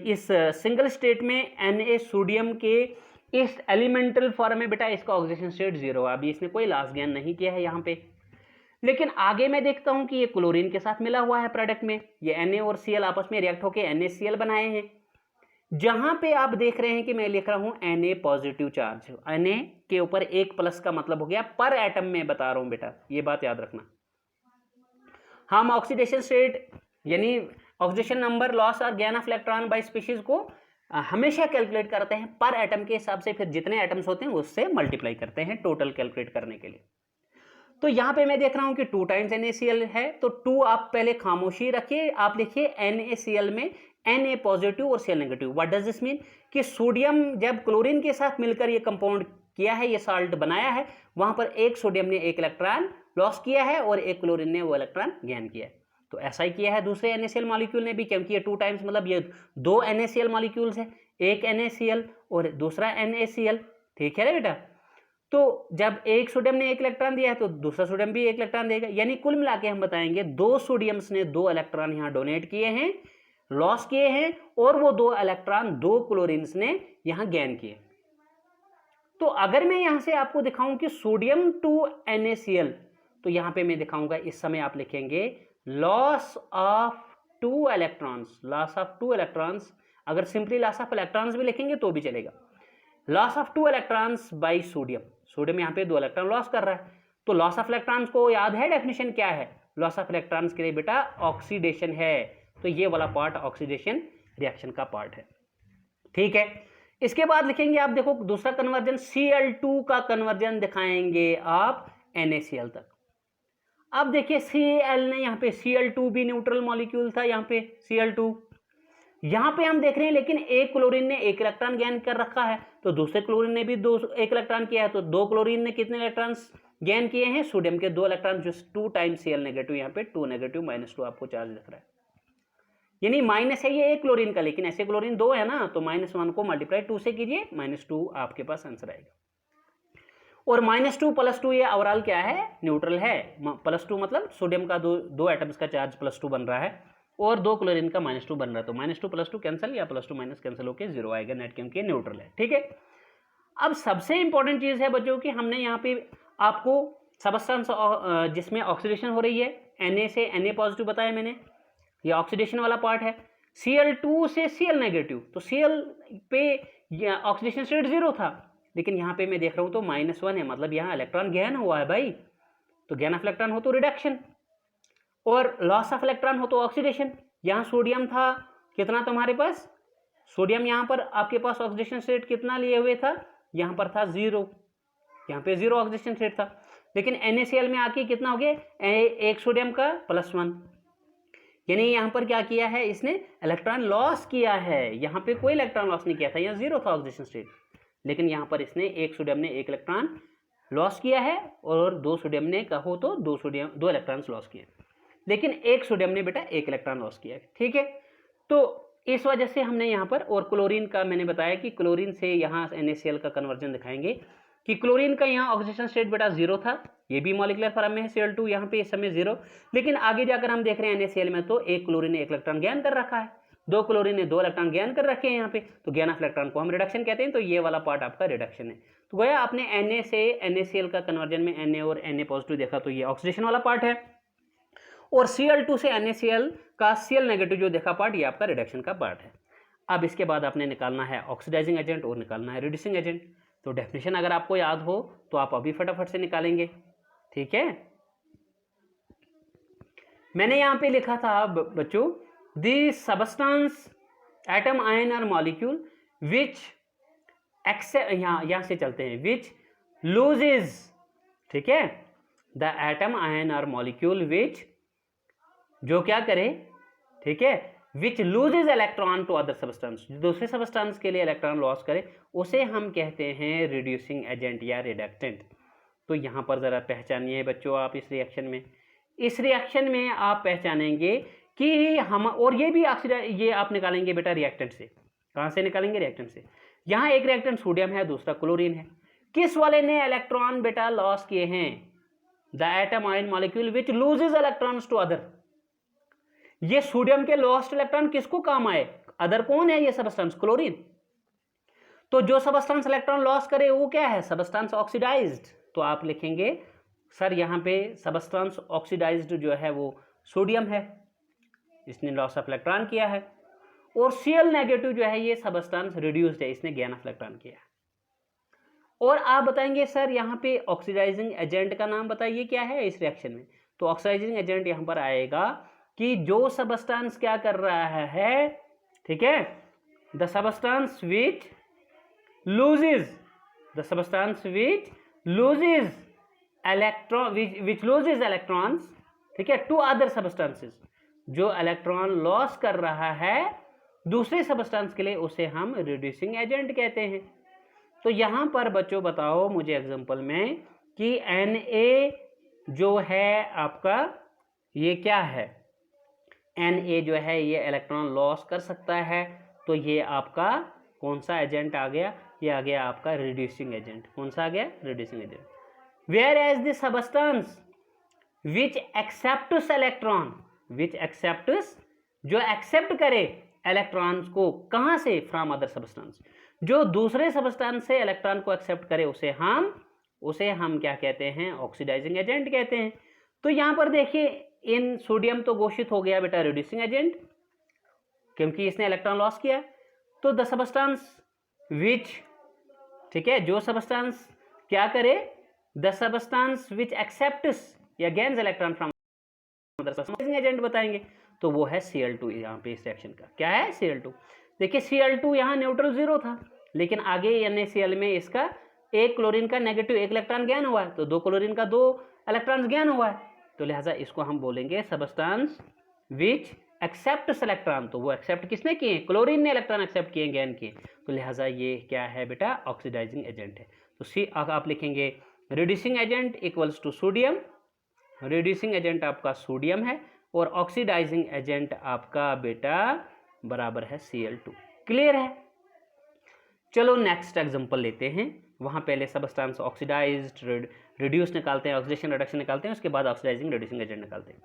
इस सिंगल स्टेट में Na सोडियम के इस एलिमेंटल फॉर्म में बेटा इसका ऑक्सीडेशन स्टेट 0 है, अभी इसने कोई लास्ट गेन नहीं किया है यहाँ पे। लेकिन आगे मैं देखता हूं कि ये क्लोरीन के साथ मिला हुआ है प्रोडक्ट में, ये Na और Cl आपस में रिएक्ट होकर NaCl बनाए हैं। जहां पे आप देख रहे हैं कि मैं लिख रहा हूं Na पॉजिटिव चार्ज, Na के ऊपर 1 प्लस का मतलब हो गया पर एटम में बता रहा हूं बेटा, ये बात याद रखना। हम ऑक्सीडेशन स्टेट यानी ऑक्सीडेशन नंबर, लॉस और gain of electron by species को हमेशा कैलकुलेट करते हैं पर एटम के हिसाब से, फिर जितने एटम्स होते हैं उससे मल्टीप्लाई करते हैं टोटल कैलकुलेट करने के लिए। तो यहाँ पे मैं देख रहा हूँ कि 2 टाइम्स NaCl है, तो 2 आप पहले खामोशी रखिए, आप लिखिए NaCl में Na पॉजिटिव और Cl negative. What does this mean कि सोडियम जब क्लोरीन के साथ मिलकर ये कंपाउंड किया है, ये साल्ट बनाया है, वहां पर एक सोडियम ने एक इलेक्ट्रॉन लॉस किया है और एक क्लोरीन ने वो इलेक्ट्रॉन गेन किया है। तो ऐसा ही किया है दूसरे NaCl मॉलिक्यूल ने भी, क्योंकि ये 2 टाइम्स मतलब ये 2 NaCl मॉलिक्यूल्स है, एक NaCl और दूसरा NaCl, ठीक है ना बेटा। तो जब एक सोडियम ने एक इलेक्ट्रॉन दिया है तो दूसरा सोडियम भी एक इलेक्ट्रॉन देगा, यानी कुल मिला के हम बताएंगे 2 सोडियम्स ने 2 इलेक्ट्रॉन यहाँ डोनेट किए हैं, लॉस किए हैं, और वो 2 इलेक्ट्रॉन 2 क्लोरीन्स ने यहाँ गेन किए। तो अगर मैं यहां से आपको दिखाऊं कि सोडियम टू NaCl, तो यहां पे मैं दिखाऊंगा, इस समय आप लिखेंगे loss of 2 electrons, loss of 2 electrons. अगर सिंपली लॉस ऑफ इलेक्ट्रॉन्स भी लिखेंगे तो भी चलेगा। Loss of 2 electrons bye sodium, sodium यहाँ पे 2 इलेक्ट्रॉन लॉस कर रहा है। तो लॉस ऑफ इलेक्ट्रॉन्स को याद है डेफिनेशन क्या है? लॉस ऑफ इलेक्ट्रॉन्स के लिए बेटा ऑक्सीडेशन है, तो ये वाला पार्ट ऑक्सीडेशन रिएक्शन का पार्ट है, ठीक है। इसके बाद लिखेंगे आप, देखो दूसरा कन्वर्जन Cl2 का कन्वर्जन दिखाएंगे आप NaCl तक। अब देखिए Cl ने यहाँ पे Cl2 भी न्यूट्रल मॉलिक्यूल था, यहाँ पे Cl2 यहाँ पे हम देख रहे हैं, लेकिन एक क्लोरीन ने एक इलेक्ट्रॉन गेन कर रखा है, तो दूसरे क्लोरीन ने भी एक इलेक्ट्रॉन किया है, तो 2 क्लोरीन ने कितने इलेक्ट्रॉन्स गेन किए हैं? सोडियम के 2 इलेक्ट्रॉन, जो 2 टाइम्स Cl नेगेटिव, यहाँ पे 2 नेगेटिव -2 आपको चार्ज दिख रहा है, यानी माइनस है ये एक क्लोरीन का, लेकिन ऐसे क्लोरीन 2 है ना, तो -1 को मल्टीप्लाई 2 से कीजिए, -2 आपके पास आंसर आएगा। और -2 + 2 ये ओवरऑल क्या है? न्यूट्रल है। +2 मतलब सोडियम का दो एटम्स का चार्ज +2 बन रहा है और 2 क्लोरीन का -2 बन रहा है, तो -2 + 2 कैंसिल, या +2 - कैंसिल होकर 0 आएगा नेट, क्योंकि न्यूट्रल है, ठीक है। अब सबसे इंपॉर्टेंट चीज है बच्चों की, हमने यहाँ पे आपको सबस्टेंस जिसमें ऑक्सीडेशन हो रही है, Na से Na पॉजिटिव बताया मैंने, ये ऑक्सीडेशन वाला पार्ट है। Cl2 से Cl नेगेटिव, तो Cl पे ऑक्सीडेशन स्टेट 0 था, लेकिन यहाँ पे मैं देख रहा हूँ तो -1 है, मतलब यहाँ इलेक्ट्रॉन गेन हुआ है भाई, तो गेन ऑफ इलेक्ट्रॉन हो तो रिडक्शन, और लॉस ऑफ इलेक्ट्रॉन हो तो ऑक्सीडेशन। यहाँ सोडियम था कितना तुम्हारे पास? सोडियम यहाँ पर आपके पास ऑक्सीडेशन स्टेट कितना लिए हुए था? यहाँ पर था 0, यहाँ पे 0 ऑक्सीडेशन स्टेट था, लेकिन NaCl में आके कितना हो गया? एक सोडियम का +1, यानी यहाँ पर क्या किया है इसने? इलेक्ट्रॉन लॉस किया है। यहाँ पे कोई इलेक्ट्रॉन लॉस नहीं किया था, यहाँ 0 था ऑक्सीडेशन स्टेट, लेकिन यहाँ पर इसने एक सोडियम ने एक इलेक्ट्रॉन लॉस किया है, और 2 सोडियम ने कहो तो 2 इलेक्ट्रॉन्स लॉस किए, लेकिन एक सोडियम ने बेटा एक इलेक्ट्रॉन लॉस किया है, ठीक है। तो इस वजह से हमने यहाँ पर, और क्लोरीन का मैंने बताया कि क्लोरीन से यहाँ NaCl का कन्वर्जन दिखाएंगे कि क्लोरीन का यहाँ ऑक्सीडेशन स्टेट बेटा 0 था, ये भी मॉलिक्यूलर फॉर्म में है Cl2, यहाँ पे इस समय 0, लेकिन आगे जाकर हम देख रहे हैं NaCl में तो एक क्लोरीन ने एक इलेक्ट्रॉन गेन कर रखा है, 2 क्लोरीन ने 2 इलेक्ट्रॉन गेन कर रखे हैं यहाँ पे, तो गेन ऑफ इलेक्ट्रॉन को हम रिडक्शन कहते हैं, तो ये वाला पार्ट आपका रिडक्शन है। तो गोया आपने Na से NaCl का कन्वर्जन में Na और Na पॉजिटिव देखा, तो ये ऑक्सीडेशन वाला पार्ट है, और Cl2 से NaCl का Cl नेगेटिव जो देखा पार्ट, ये आपका रिडक्शन का पार्ट है। अब इसके बाद आपने निकालना है ऑक्सीडाइजिंग एजेंट और निकालना है रिड्यूसिंग एजेंट। तो डेफिनेशन अगर आपको याद हो तो आप अभी फटाफट से निकालेंगे, ठीक है। मैंने यहाँ पे लिखा था बच्चों, दी सबस्टेंस एटम आयन और मॉलिक्यूल विच यहाँ से चलते हैं, विच लूजेज, ठीक है, द एटम आयन और मॉलिक्यूल विच, जो क्या करे, ठीक है, which loses electron to other substance, दूसरे सबस्टेंस के लिए इलेक्ट्रॉन लॉस करे, उसे हम कहते हैं रिड्यूसिंग एजेंट या रिडक्टेंट। तो यहाँ पर ज़रा पहचानिए बच्चों आप इस रिएक्शन में आप पहचानेंगे कि हम, और ये भी ये आप निकालेंगे बेटा रिएक्टेंट से। कहाँ से निकालेंगे? रिएक्टेंट से। यहाँ एक रिएक्टेंट सोडियम है, दूसरा क्लोरीन है, किस वाले ने इलेक्ट्रॉन बेटा लॉस किए हैं? The atom ion molecule which loses electrons to other. ये सोडियम के लॉस्ट इलेक्ट्रॉन किसको काम आए? अदर कौन है? ये सबस्टेंस क्लोरीन। तो जो सबस्टेंस इलेक्ट्रॉन लॉस करे वो क्या है? Substance oxidized. तो आप लिखेंगे सर यहाँ पे सबस्टेंस ऑक्सीडाइज्ड जो है वो सोडियम है, इसने लॉस ऑफ इलेक्ट्रॉन किया है, और Cl नेगेटिव जो है ये सबस्टेंस रिड्यूस्ड है, इसने गेन ऑफ इलेक्ट्रॉन किया है। और आप बताएंगे सर यहाँ पे ऑक्सीडाइजिंग एजेंट का नाम बताइए क्या है इस रिएक्शन में? तो ऑक्सीडाइजिंग एजेंट यहाँ पर आएगा कि जो सबस्टेंस क्या कर रहा है, ठीक है, the substance which loses electron which loses electrons, ठीक है, टू अदर सब्सटेंसेस, जो इलेक्ट्रॉन लॉस कर रहा है दूसरे सब्सटेंस के लिए, उसे हम रिड्यूसिंग एजेंट कहते हैं। तो यहां पर बच्चों बताओ मुझे एग्जांपल में कि Na जो है आपका ये क्या है, Na जो है ये इलेक्ट्रॉन लॉस कर सकता है, तो ये आपका कौन सा एजेंट आ गया, ये आ गया आपका रिड्यूसिंग एजेंट। कौन सा आ गया, reducing agent. Whereas the substance which accepts electron, which accepts, जो एक्सेप्ट करे इलेक्ट्रॉन्स को, कहां से, फ्रॉम अदर सब्सटेंस, जो दूसरे सब्सटेंस से इलेक्ट्रॉन को एक्सेप्ट करे उसे हम क्या कहते हैं, ऑक्सीडाइजिंग एजेंट कहते हैं। तो यहां पर देखिए इन सोडियम तो घोषित हो गया बेटा रिड्यूसिंग एजेंट, क्योंकि इसने इलेक्ट्रॉन लॉस किया। तो द सब्सटेंस विच, ठीक है, जो सब्सटेंस क्या करे, द सब्सटेंस विच एक्सेप्ट्स या gains electron from other substance agent बताएंगे, तो वो है Cl2। यहाँ पे इस रिएक्शन का क्या है, Cl2। देखिए Cl2 यहाँ न्यूट्रल 0 था, लेकिन आगे NaCl में इसका एक क्लोरीन का नेगेटिव एक इलेक्ट्रॉन गेन हुआ है, तो दो क्लोरीन का दो इलेक्ट्रॉन गेन हुआ है, तो लिहाजा इसको हम बोलेंगे सब्सटेंस विच एक्सेप्ट इलेक्ट्रॉन। तो वो एक्सेप्ट किसने किए, क्लोरीन ने इलेक्ट्रॉन एक्सेप्ट किए, गेन किए, तो लिहाजा ये क्या है बेटा, ऑक्सीडाइजिंग एजेंट है। तो सी आप लिखेंगे reducing agent equals to sodium, reducing agent आपका सोडियम है, और ऑक्सीडाइजिंग एजेंट आपका बेटा बराबर है Cl2। क्लियर है। चलो नेक्स्ट एग्जांपल लेते हैं। वहां पहले सब्सटेंस ऑक्सीडाइज्ड रिड्यूस निकालते हैं, ऑक्सीडेशन रिडक्शन निकालते हैं, उसके बाद ऑक्सीडाइजिंग रिड्यूसिंग एजेंट निकालते हैं।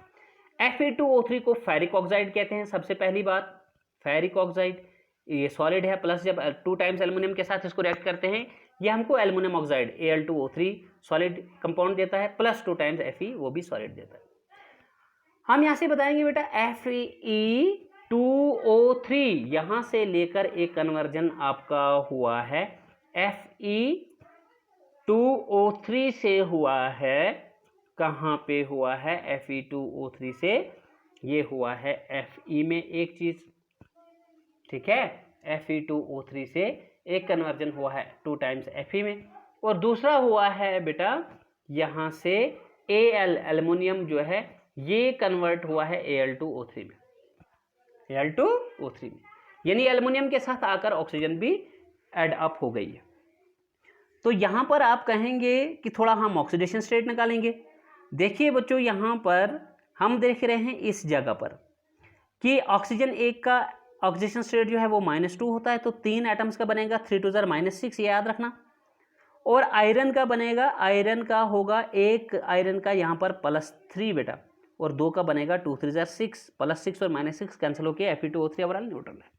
Fe2O3 को फेरिक ऑक्साइड कहते हैं। सबसे पहली बात, फेरिक ऑक्साइड ये सॉलिड है, प्लस जब 2 टाइम्स एल्युमिनियम के साथ इसको रिएक्ट करते हैं, ये हमको aluminium oxide Al2O3 solid compound देता है, प्लस 2 टाइम्स Fe वो भी सॉलिड देता है। हम यहाँ से बताएंगे बेटा Fe2O3 यहाँ से लेकर एक कन्वर्जन आपका हुआ है Fe2O3 से हुआ है। कहाँ पे हुआ है, Fe2O3 से ये हुआ है Fe में एक चीज, ठीक है, Fe2O3 से एक कन्वर्जन हुआ है 2 टाइम्स Fe में, और दूसरा हुआ है बेटा यहाँ से Al एल्युमिनियम जो है ये कन्वर्ट हुआ है Al2O3 में, Al2O3 में, यानी एल्युमिनियम के साथ आकर ऑक्सीजन भी ऐड अप हो गई है। तो यहां पर आप कहेंगे कि थोड़ा हम ऑक्सीडेशन स्टेट निकालेंगे। देखिए बच्चों यहां पर हम देख रहे हैं इस जगह पर कि ऑक्सीजन एक का ऑक्सीडेशन स्टेट जो है वो -2 होता है, तो 3 एटम्स का बनेगा 3 2 -6, ये याद रखना। और आयरन का बनेगा, आयरन का होगा एक आयरन का यहाँ पर +3 बेटा, और 2 का बनेगा 2 3 6, +6 और -6 कैंसिल होकर Fe2O3 ओवरऑल न्यूट्रल है।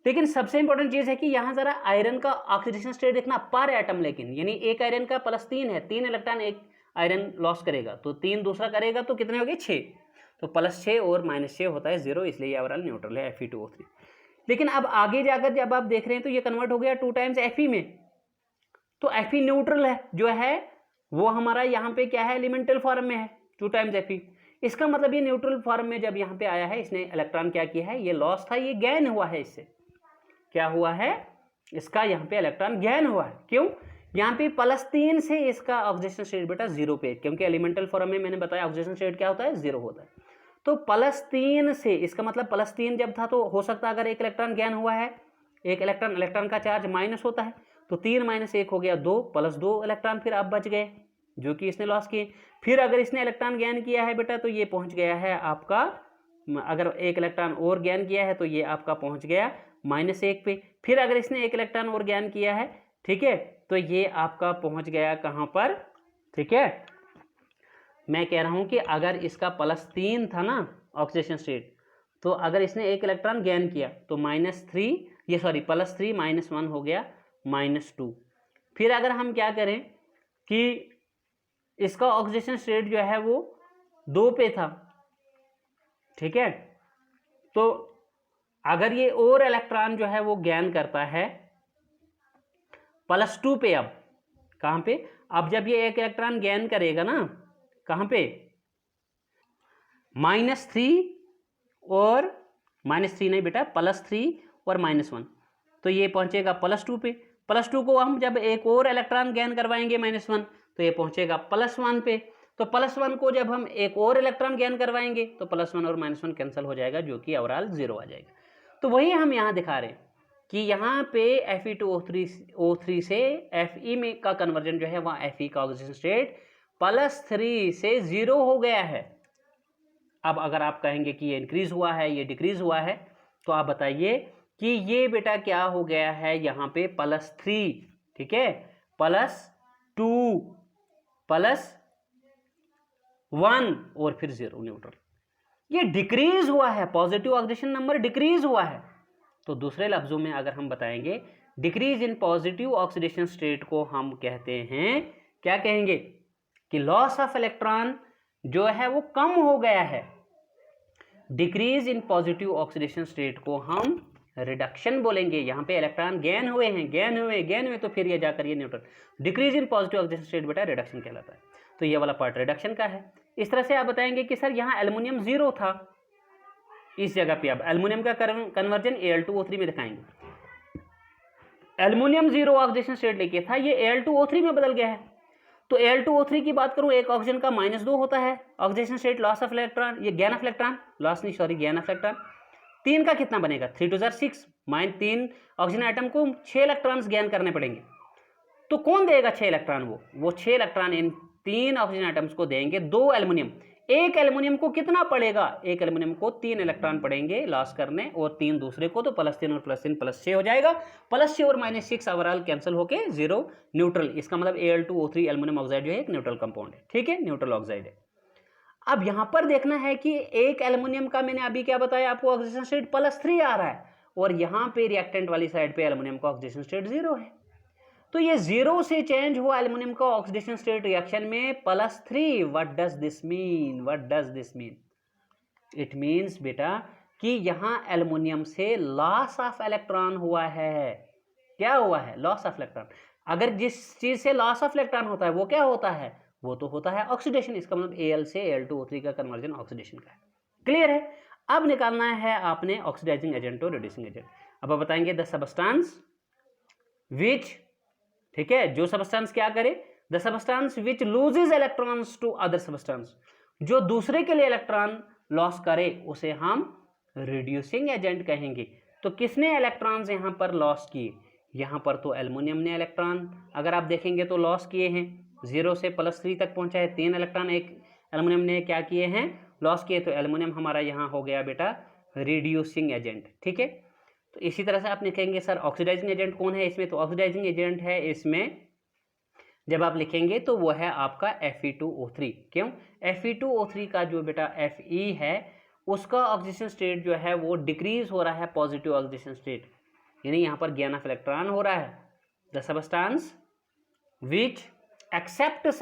लेकिन सबसे इंपॉर्टेंट चीज है कि यहाँ जरा आयरन का ऑक्सीडेशन स्टेट देखना पर एटम, लेकिन यानी एक आयरन का +3 है, 3 इलेक्ट्रॉन एक आयरन लॉस करेगा, तो 3 दूसरा करेगा, तो कितने हो गए 6, तो +6 और -6 होता है 0, इसलिए ओवरऑल न्यूट्रल है Fe2O3। लेकिन अब आगे जाकर जब आप देख रहे हैं तो ये कन्वर्ट हो गया 2 टाइम्स Fe में, तो Fe न्यूट्रल है जो है वो हमारा यहाँ पे क्या है, एलिमेंटल फॉर्म में है 2 टाइम्स Fe। इसका मतलब ये न्यूट्रल फॉर्म में जब यहाँ पे आया है, इसने इलेक्ट्रॉन क्या किया है, ये लॉस था, ये गेन हुआ है, इससे क्या हुआ है, इसका यहाँ पे इलेक्ट्रॉन गेन हुआ है। क्यों, यहाँ पे +3 से इसका ऑक्सीडेशन स्टेट बेटा 0 पे, क्योंकि एलिमेंटल फॉर्म में मैंने बताया ऑक्सीडेशन स्टेट क्या होता है, 0 होता है। तो +3 से इसका मतलब +3 जब था तो हो सकता है अगर एक इलेक्ट्रॉन गेन हुआ है, एक इलेक्ट्रॉन का चार्ज माइनस होता है, तो 3 - 1 हो गया 2, +2 इलेक्ट्रॉन फिर अब बच गए जो कि इसने लॉस किए। फिर अगर इसने इलेक्ट्रॉन गेन किया है बेटा तो ये पहुंच गया है आपका, अगर एक इलेक्ट्रॉन और गेन किया है तो ये आपका पहुंच गया -1 पे। फिर अगर इसने एक इलेक्ट्रॉन और गेन किया है, ठीक है, तो ये आपका पहुंच गया कहां पर, ठीक है, मैं कह रहा हूं कि अगर इसका +3 था ना ऑक्सीडेशन स्टेट, तो अगर इसने एक इलेक्ट्रॉन गेन किया तो -3 ये सॉरी +3 -1 हो गया -2। फिर अगर हम क्या करें कि इसका ऑक्सीडेशन स्टेट जो है वो 2 पे था, ठीक है, तो अगर ये और इलेक्ट्रॉन जो है वो गेन करता है +2 पे, अब कहां पे, अब जब ये एक इलेक्ट्रॉन गेन करेगा ना, कहां पे, -3 और -3 नहीं बेटा, +3 और -1, तो ये पहुंचेगा +2 पे। +2 को हम जब एक और इलेक्ट्रॉन गेन करवाएंगे -1, तो ये पहुंचेगा +1 पे। तो +1 को जब हम एक और इलेक्ट्रॉन गेन करवाएंगे तो +1 और -1 कैंसिल हो जाएगा, जो कि ओवरऑल 0 आ जाएगा। तो वही हम यहाँ दिखा रहे हैं कि यहाँ पे Fe2O3 से Fe में का कन्वर्जन जो है वहाँ Fe का ऑक्सीजन स्टेट +3 से 0 हो गया है। अब अगर आप कहेंगे कि ये इंक्रीज हुआ है, ये डिक्रीज हुआ है, तो आप बताइए कि ये बेटा क्या हो गया है, यहाँ पे +3, ठीक है, +2 +1 और फिर 0 न्यूट्रल। ये डिक्रीज हुआ है, पॉजिटिव ऑक्सीडेशन नंबर डिक्रीज हुआ है। तो दूसरे लफ्जों में अगर हम बताएंगे, decrease in positive oxidation state को हम कहते हैं, क्या कहेंगे कि लॉस ऑफ इलेक्ट्रॉन जो है वो कम हो गया है। Decrease in positive oxidation state को हम रिडक्शन बोलेंगे। यहाँ पे इलेक्ट्रॉन गेन हुए हैं, गेन हुए, तो फिर ये जाकर ये neutral. Decrease in positive oxidation state बेटा रिडक्शन कहलाता है। तो ये वाला पार्ट रिडक्शन का है। इस तरह से आप बताएंगे कि सर यहाँ एल्युमिनियम 0 था, इस जगह पे आप एल्युमिनियम का कन्वर्जन Al2O3 में दिखाएंगे। एल्युमिनियम 0 ऑक्सीडेशन स्टेट लेके था, ये Al2O3 में बदल गया है। तो Al2O3 की बात करूं, एक ऑक्सीजन का -2 होता है oxidation state, loss of electron, ये गेन ऑफ इलेक्ट्रॉन, लॉस नहीं सॉरी गेन ऑफ इलेक्ट्रॉन। 3 का कितना बनेगा, 3 × 6 -3 ऑक्सीजन आइटम को 6 इलेक्ट्रॉन्स गेन करने पड़ेंगे। तो कौन देगा 6 इलेक्ट्रॉन, वो 6 इलेक्ट्रॉन इन 3 ऑक्सीजन आइटम्स को देंगे। 2 एल्युमिनियम, एक एल्युमिनियम को कितना पड़ेगा, एक एल्युमिनियम को 3 इलेक्ट्रॉन पड़ेंगे लॉस करने, और 3 दूसरे को, तो +3 और +3 +6 हो जाएगा। +6 और -6 ओवरऑल कैंसिल होके 0 न्यूट्रल। इसका मतलब Al2O3 एल्युमिनियम ऑक्साइड जो है एक न्यूट्रल कंपाउंड है, ठीक है, न्यूट्रल ऑक्साइड है। अब यहां पर देखना है कि एक एल्युमिनियम का मैंने अभी क्या बताया आपको, ऑक्सीजन स्टेट +3 आ रहा है, और यहां पे रिएक्टेंट वाली साइड पे एल्युमिनियम का ऑक्सीजन स्टेट 0 है। तो ये 0 से चेंज हुआ एल्युमिनियम का ऑक्सीडेशन स्टेट रिएक्शन में +3। What does this mean, it means बेटा कि यहां एल्युमिनियम से लॉस ऑफ इलेक्ट्रॉन हुआ है। क्या हुआ है, लॉस ऑफ इलेक्ट्रॉन। अगर जिस चीज से लॉस ऑफ इलेक्ट्रॉन होता है वो क्या होता है, वो तो होता है ऑक्सीडेशन। इसका मतलब Al से Al2O3 का कन्वर्जन ऑक्सीडेशन का है। क्लियर है। अब निकालना है आपने ऑक्सीडाइजिंग एजेंट और रिड्यूसिंग एजेंट। अब आप बताएंगे द सबस्टेंस विच, ठीक है, जो सबस्टेंस क्या करे, the substance which loses electrons to other substance, जो दूसरे के लिए इलेक्ट्रॉन लॉस करे उसे हम रिड्यूसिंग एजेंट कहेंगे। तो किसने इलेक्ट्रॉन्स यहां पर लॉस किए, यहां पर तो एल्युमिनियम ने इलेक्ट्रॉन अगर आप देखेंगे तो लॉस किए हैं, 0 से +3 तक पहुंचा है, 3 इलेक्ट्रॉन एक एल्युमिनियम ने क्या किए हैं, लॉस किए। तो एल्युमिनियम हमारा यहां हो गया बेटा रिड्यूसिंग एजेंट, ठीक है। तो इसी तरह से आप लिखेंगे सर ऑक्सीडाइजिंग एजेंट कौन है इसमें, तो ऑक्सीडाइजिंग एजेंट है इसमें जब आप लिखेंगे तो वो है आपका Fe2O3। क्यों, Fe2O3 का जो बेटा Fe है उसका ऑक्सीडेशन स्टेट जो है वो डिक्रीज हो रहा है, पॉजिटिव ऑक्सीडेशन स्टेट, यानी यहाँ पर गेन ऑफ इलेक्ट्रॉन हो रहा है। The substance which accepts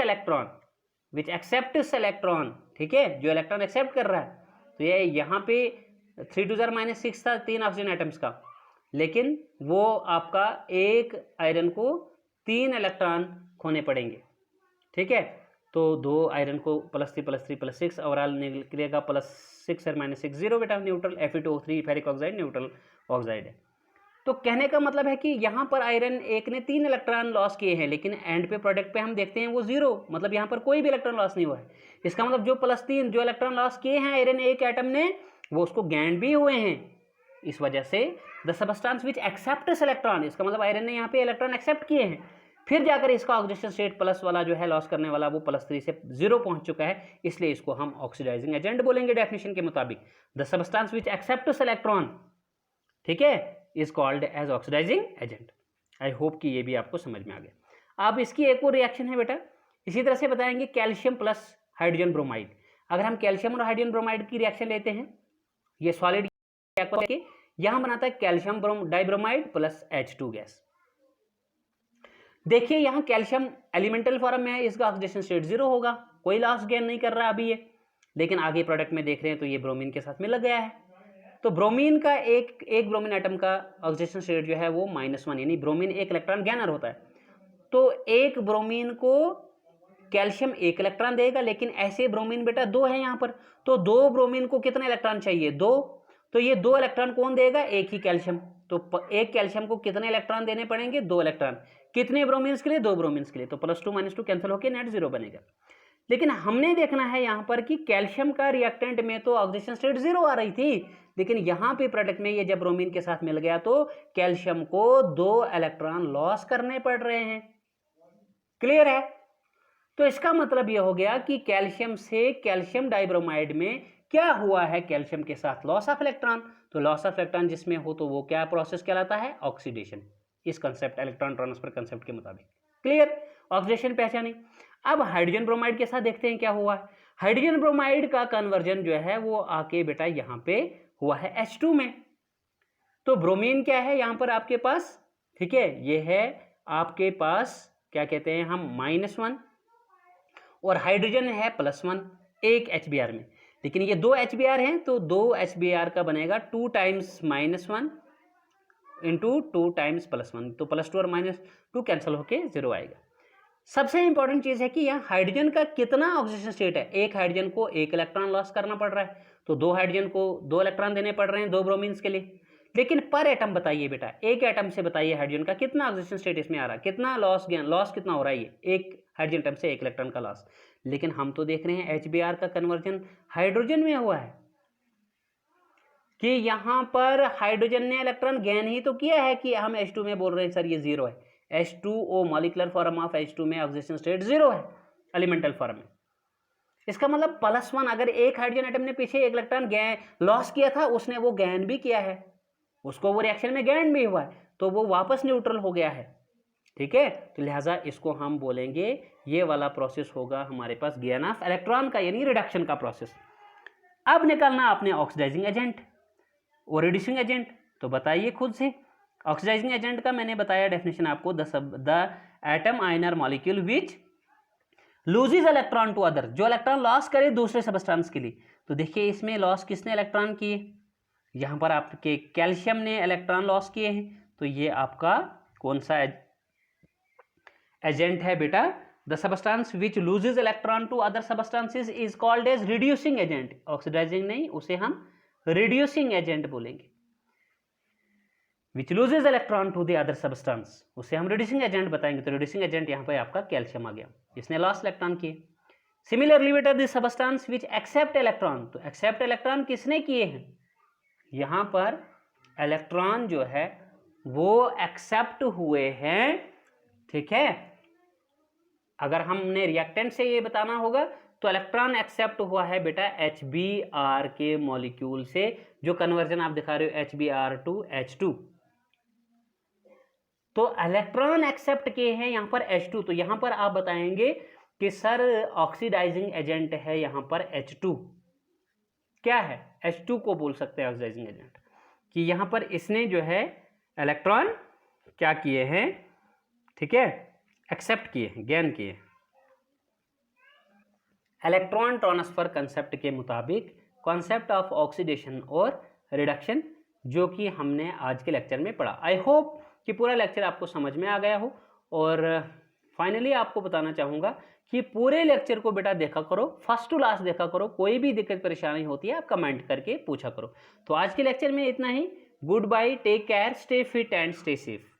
electron, ठीक है, जो इलेक्ट्रॉन एक्सेप्ट कर रहा है। तो ये यहाँ पे 3 × 6 था 3 ऑक्सीजन आइटम्स का, लेकिन वो आपका एक आयरन को 3 इलेक्ट्रॉन खोने पड़ेंगे, ठीक है। तो 2 आयरन को +3 +6 ओवरऑल निकलेगा +6 और -6 0 बेटा neutral. Fe2O3 ferric oxide neutral oxide है। तो कहने का मतलब है कि यहाँ पर आयरन एक ने 3 इलेक्ट्रॉन लॉस किए हैं, लेकिन एंड पे प्रोडक्ट पे हम देखते हैं वो 0, मतलब यहाँ पर कोई भी इलेक्ट्रॉन लॉस नहीं हुआ है। इसका मतलब जो +3 जो इलेक्ट्रॉन लॉस किए हैं आयरन एक एटम ने, वो उसको गेन भी हुए हैं। इस वजह से the substance which accepts electron, इसका मतलब आयरन ने यहाँ पे इलेक्ट्रॉन एक्सेप्ट किए हैं, फिर जाकर इसका ऑक्सीडेशन स्टेट प्लस वाला जो है लॉस करने वाला वो +3 से 0 पहुंच चुका है, इसलिए इसको हम ऑक्सीडाइजिंग एजेंट बोलेंगे डेफिनेशन के मुताबिक। The substance which accepts electron, ठीक है, is called as oxidising agent. I hope कि ये भी आपको समझ में आ गया। अब इसकी एक और रिएक्शन है बेटा, इसी तरह से बताएंगे कैल्शियम प्लस हाइड्रोजन ब्रोमाइड। अगर हम कैल्शियम और हाइड्रोजन ब्रोमाइड की रिएक्शन लेते हैं, ये सॉलिड के यहां बनाता है calcium dibromide plus H2 gas. देखिए यहां कैल्शियम एलिमेंटल फॉर्म में है, इसका ऑक्सीडेशन स्टेट 0 होगा, कोई लॉस गेन नहीं कर रहा अभी ये, लेकिन आगे प्रोडक्ट में देख रहे हैं तो ये ब्रोमीन के साथ में लग गया है। तो ब्रोमीन का एक ब्रोमीन एटम का ऑक्सीडेशन स्टेट जो है वो -1, यानी ब्रोमीन एक इलेक्ट्रॉन गैनर होता है। तो एक ब्रोमीन को कैल्शियम 1 इलेक्ट्रॉन देगा, लेकिन ऐसे ब्रोमीन बेटा 2 है यहाँ पर, तो 2 ब्रोमीन को कितना इलेक्ट्रॉन चाहिए, 2। तो ये 2 इलेक्ट्रॉन कौन देगा? एक ही कैल्शियम। तो एक कैल्शियम को कितने इलेक्ट्रॉन देने पड़ेंगे? 2 इलेक्ट्रॉन। कितने ब्रोमीन्स के लिए? 2 ब्रोमीन्स के लिए। तो +2 -2 कैंसिल होकर नेट 0 बनेगा। लेकिन हमने देखना है यहाँ पर कि कैल्शियम का रिएक्टेंट में तो ऑक्सीडेशन स्टेट 0 आ रही थी, लेकिन यहाँ पे प्रोडक्ट में ये जब ब्रोमीन के साथ मिल गया तो कैल्शियम को 2 इलेक्ट्रॉन लॉस करने पड़ रहे हैं। क्लियर है? तो इसका मतलब ये हो गया कि कैल्शियम से कैल्शियम डाइब्रोमाइड में क्या हुआ है? कैल्शियम के साथ लॉस ऑफ इलेक्ट्रॉन। तो लॉस ऑफ इलेक्ट्रॉन जिसमें हो तो वो क्या प्रोसेस कहलाता है? ऑक्सीडेशन। इस कंसेप्ट, इलेक्ट्रॉन ट्रांसफर कंसेप्ट के मुताबिक। क्लियर? ऑक्सीडेशन पहचानी। अब हाइड्रोजन ब्रोमाइड के साथ देखते हैं क्या हुआ है। हाइड्रोजन ब्रोमाइड का कन्वर्जन जो है वो आके बेटा यहाँ पे हुआ है H2 में। तो ब्रोमीन क्या है यहाँ पर आपके पास? ठीक है, ये है आपके पास क्या कहते हैं हम? -1, और हाइड्रोजन है +1 एक HBr में। लेकिन ये 2 HBr हैं तो 2 HBr का बनेगा 2 टाइम्स -1 इंटू 2 टाइम्स +1, तो +2 और -2 कैंसिल होके 0 आएगा। सबसे इंपॉर्टेंट चीज है कि यहाँ हाइड्रोजन का कितना ऑक्सीडेशन स्टेट है? एक हाइड्रोजन को 1 इलेक्ट्रॉन लॉस करना पड़ रहा है, तो 2 हाइड्रोजन को 2 इलेक्ट्रॉन देने पड़ रहे हैं 2 ब्रोमीन्स के लिए। लेकिन पर एटम बताइए बेटा, एक एटम से बताइए हाइड्रोजन का कितना ऑक्सीडेशन स्टेट इसमें आ रहा है, कितना लॉस कितना हो रहा है? ये एक हाइड्रोजन एटम से 1 इलेक्ट्रॉन का लॉस। लेकिन हम तो देख रहे हैं HBr का कन्वर्जन हाइड्रोजन में हुआ है कि यहाँ पर हाइड्रोजन ने इलेक्ट्रॉन गेन ही तो किया है कि हम H2 में बोल रहे हैं सर ये 0 है। H2O molecular form of H2 में ऑक्सीडेशन स्टेट 0 है एलिमेंटल फॉर्म में। इसका मतलब +1, अगर एक हाइड्रोजन एटम ने पीछे 1 इलेक्ट्रॉन लॉस किया था, उसने वो गेन भी किया है, उसको वो रिएक्शन में गेन भी हुआ है, तो वो वापस न्यूट्रल हो गया है। ठीक है, तो लिहाजा इसको हम बोलेंगे ये वाला प्रोसेस होगा हमारे पास गेन ऑफ इलेक्ट्रॉन का, यानी रिडक्शन का प्रोसेस। अब निकालना आपने ऑक्सीडाइजिंग एजेंट और रिड्यूसिंग एजेंट। तो बताइए खुद से। ऑक्सीडाइजिंग एजेंट का मैंने बताया डेफिनेशन आपको, the atom ion or molecule which loses electron to other, जो इलेक्ट्रॉन लॉस करे दूसरे सबस्टेंस के लिए। तो देखिए इसमें लॉस किसने इलेक्ट्रॉन किए? यहाँ पर आपके कैल्शियम ने इलेक्ट्रॉन लॉस किए हैं। तो ये आपका कौन सा एजेंट है बेटा? The substance which loses electron to other substances is called as reducing agent. Oxidising नहीं, उसे हम रिड्यूसिंग एजेंट बोलेंगे। Which loses electron to the other substance, उसे हम रिड्यूसिंग एजेंट बताएंगे। तो रिड्यूसिंग एजेंट यहाँ पे आपका कैल्शियम आ गया, इसने लॉस इलेक्ट्रॉन किए। सिमिलरली बेटा the substance which accept electron, तो एक्सेप्ट इलेक्ट्रॉन किसने किए हैं? यहाँ पर इलेक्ट्रॉन जो है वो एक्सेप्ट हुए हैं। ठीक है, अगर हमने रिएक्टेंट से ये बताना होगा तो इलेक्ट्रॉन एक्सेप्ट हुआ है बेटा HBr के मॉलिक्यूल से, जो कन्वर्जन आप दिखा रहे हो HBr to H2। तो इलेक्ट्रॉन एक्सेप्ट किए हैं यहाँ पर H2। तो यहाँ पर आप बताएंगे कि सर ऑक्सीडाइजिंग एजेंट है यहाँ पर H2। क्या है? H2 को बोल सकते हैं ऑक्सीडाइजिंग एजेंट, कि यहाँ पर इसने जो है इलेक्ट्रॉन क्या किए हैं? ठीक है, एक्सेप्ट किए हैं, गेन किए। इलेक्ट्रॉन ट्रांसफर कंसेप्ट के मुताबिक कॉन्सेप्ट ऑफ ऑक्सीडेशन और रिडक्शन, जो कि हमने आज के लेक्चर में पढ़ा। आई होप कि पूरा लेक्चर आपको समझ में आ गया हो। और फाइनली आपको बताना चाहूँगा कि पूरे लेक्चर को बेटा देखा करो, फर्स्ट टू लास्ट देखा करो। कोई भी दिक्कत परेशानी होती है आप कमेंट करके पूछा करो। तो आज के लेक्चर में इतना ही। Goodbye, take care, stay fit and stay safe.